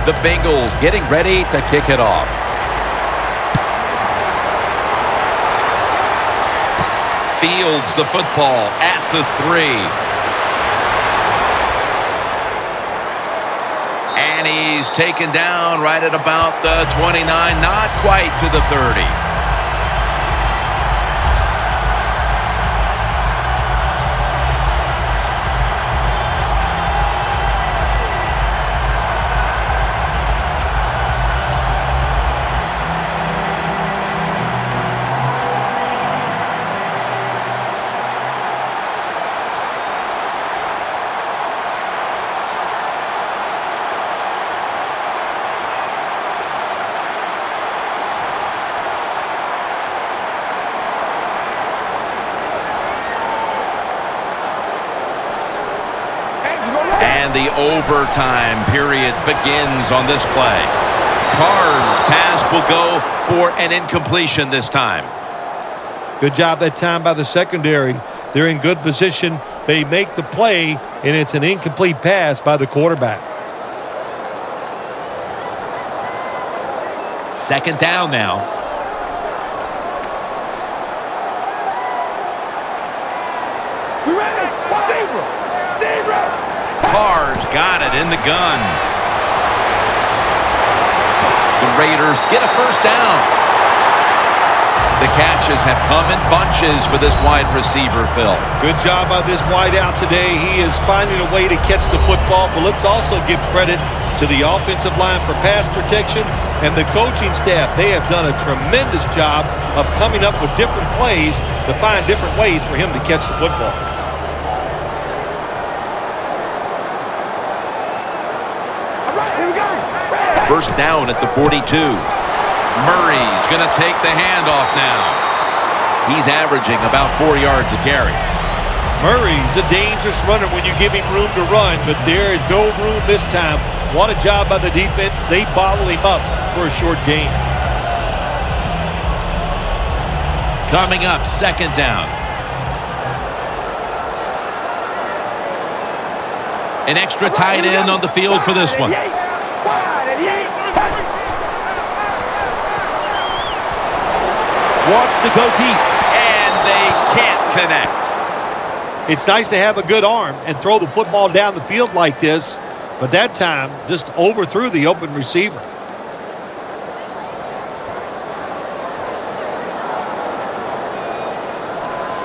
The Bengals getting ready to kick it off. Fields the football at the 3. And he's taken down right at about the 29, not quite to the 30. And the overtime period begins on this play. Carr's pass will go for an incompletion this time. Good job that time by the secondary. They're in good position. They make the play, and it's an incomplete pass by the quarterback. Second down now. We ready? Zebra! Zebra! Carr's got it in the gun. The Raiders get a first down. The catches have come in bunches for this wide receiver, Phil. Good job by this wide out today. He is finding a way to catch the football, but let's also give credit to the offensive line for pass protection and the coaching staff. They have done a tremendous job of coming up with different plays to find different ways for him to catch the football. First down at the 42. Murray's going to take the handoff now. He's averaging about 4 yards a carry. Murray's a dangerous runner when you give him room to run, but there is no room this time. What a job by the defense. They bottle him up for a short gain. Coming up, second down. An extra tight end on the field for this one. Wants to go deep, and they can't connect. It's nice to have a good arm and throw the football down the field like this, but that time just overthrew the open receiver.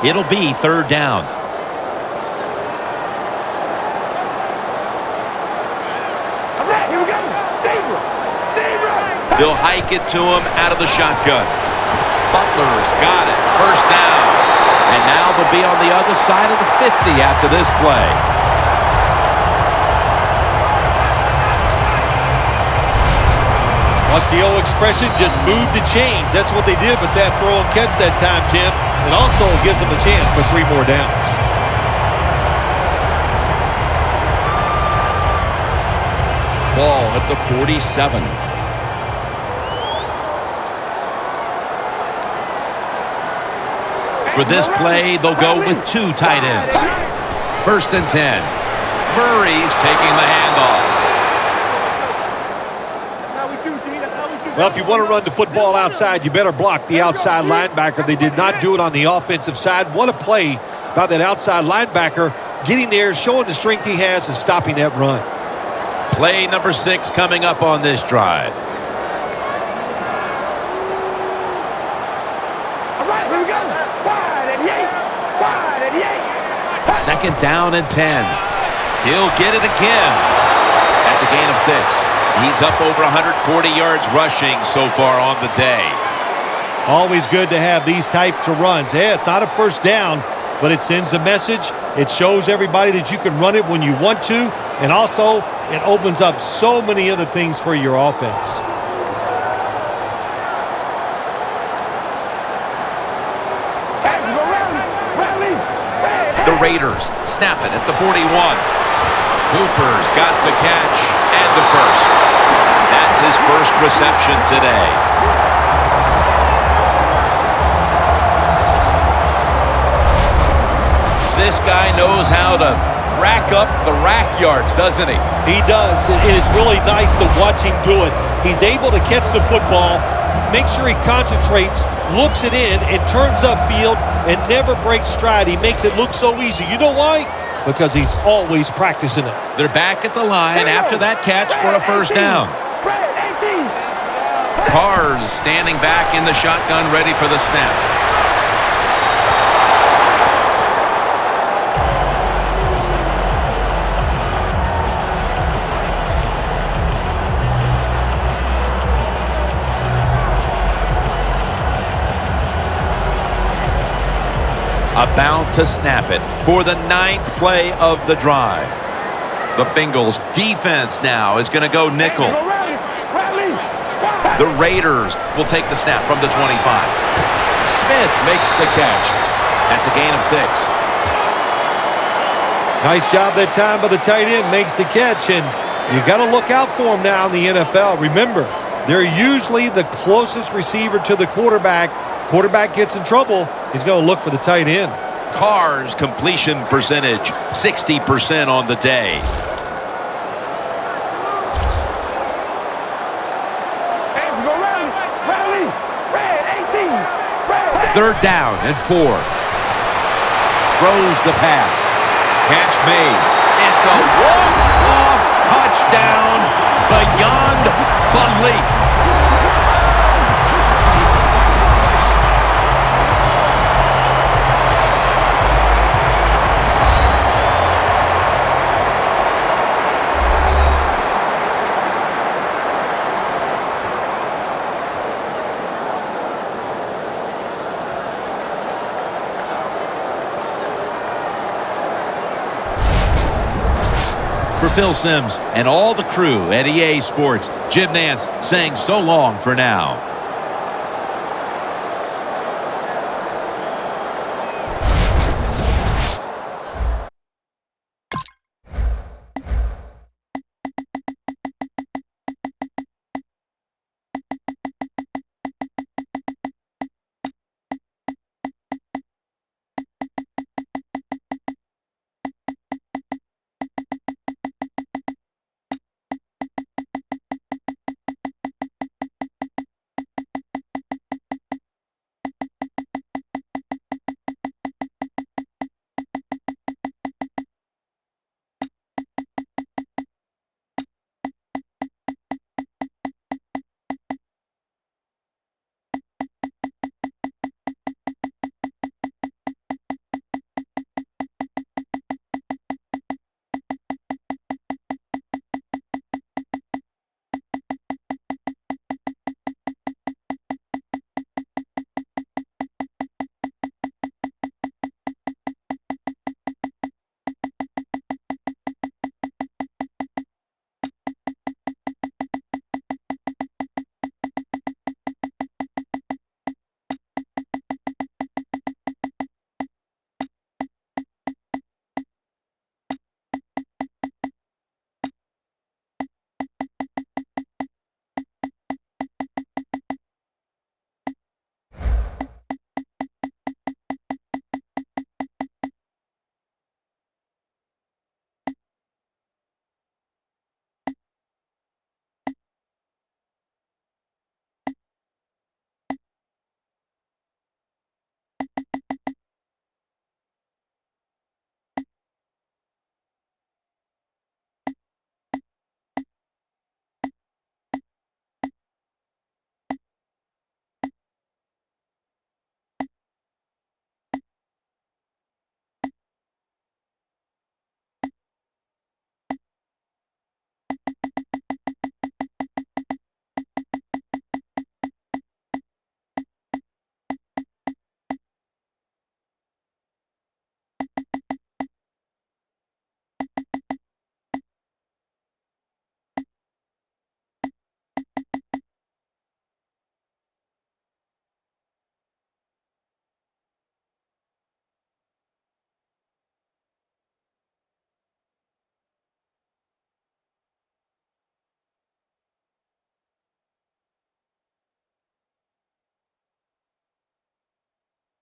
It'll be third down. Here we go. Zebra! Zebra! They'll hike it to him out of the shotgun. Butler's got it. First down. And now they'll be on the other side of the 50 after this play. What's the old expression? Just move the chains. That's what they did with that throw and catch that time, Jim. It also gives them a chance for 3 more downs. Ball at the 47. For this play, they'll go with 2 tight ends. First and 10. Murray's taking the handoff. Well, if you want to run the football outside, you better block the outside linebacker. They did not do it on the offensive side. What a play by that outside linebacker, getting there, showing the strength he has, and stopping that run. Play number 6 coming up on this drive. All right, here we go. Wide and yank. Wide and yank. Second down and 10. He'll get it again. That's a gain of 6. He's up over 140 yards rushing so far on the day. Always good to have these types of runs. Yeah, it's not a first down, but it sends a message. It shows everybody that you can run it when you want to, and also it opens up so many other things for your offense. The Raiders snap it at the 41. Cooper's got the catch and the first. That's his first reception today. This guy knows how to rack up the rack yards, doesn't he? He does, and it's really nice to watch him do it. He's able to catch the football, make sure he concentrates, looks it in, and turns upfield and never breaks stride. He makes it look so easy. You know why? Because he's always practicing it. They're back at the line after that catch for a first down. Carr's standing back in the shotgun, ready for the snap. About to snap it for the 9th play of the drive. The Bengals defense now is going to go nickel. The Raiders will take the snap from the 25. Smith makes the catch. That's a gain of 6. Nice job that time by the tight end, makes the catch, and you got to look out for him now in the NFL. Remember, they're usually the closest receiver to the quarterback. Quarterback gets in trouble, he's going to look for the tight end. Carr's completion percentage, 60% on the day. Third down and 4. Throws the pass. Catch made. It's a walk-off touchdown beyond belief. For Phil Simms and all the crew at EA Sports, Jim Nance saying so long for now.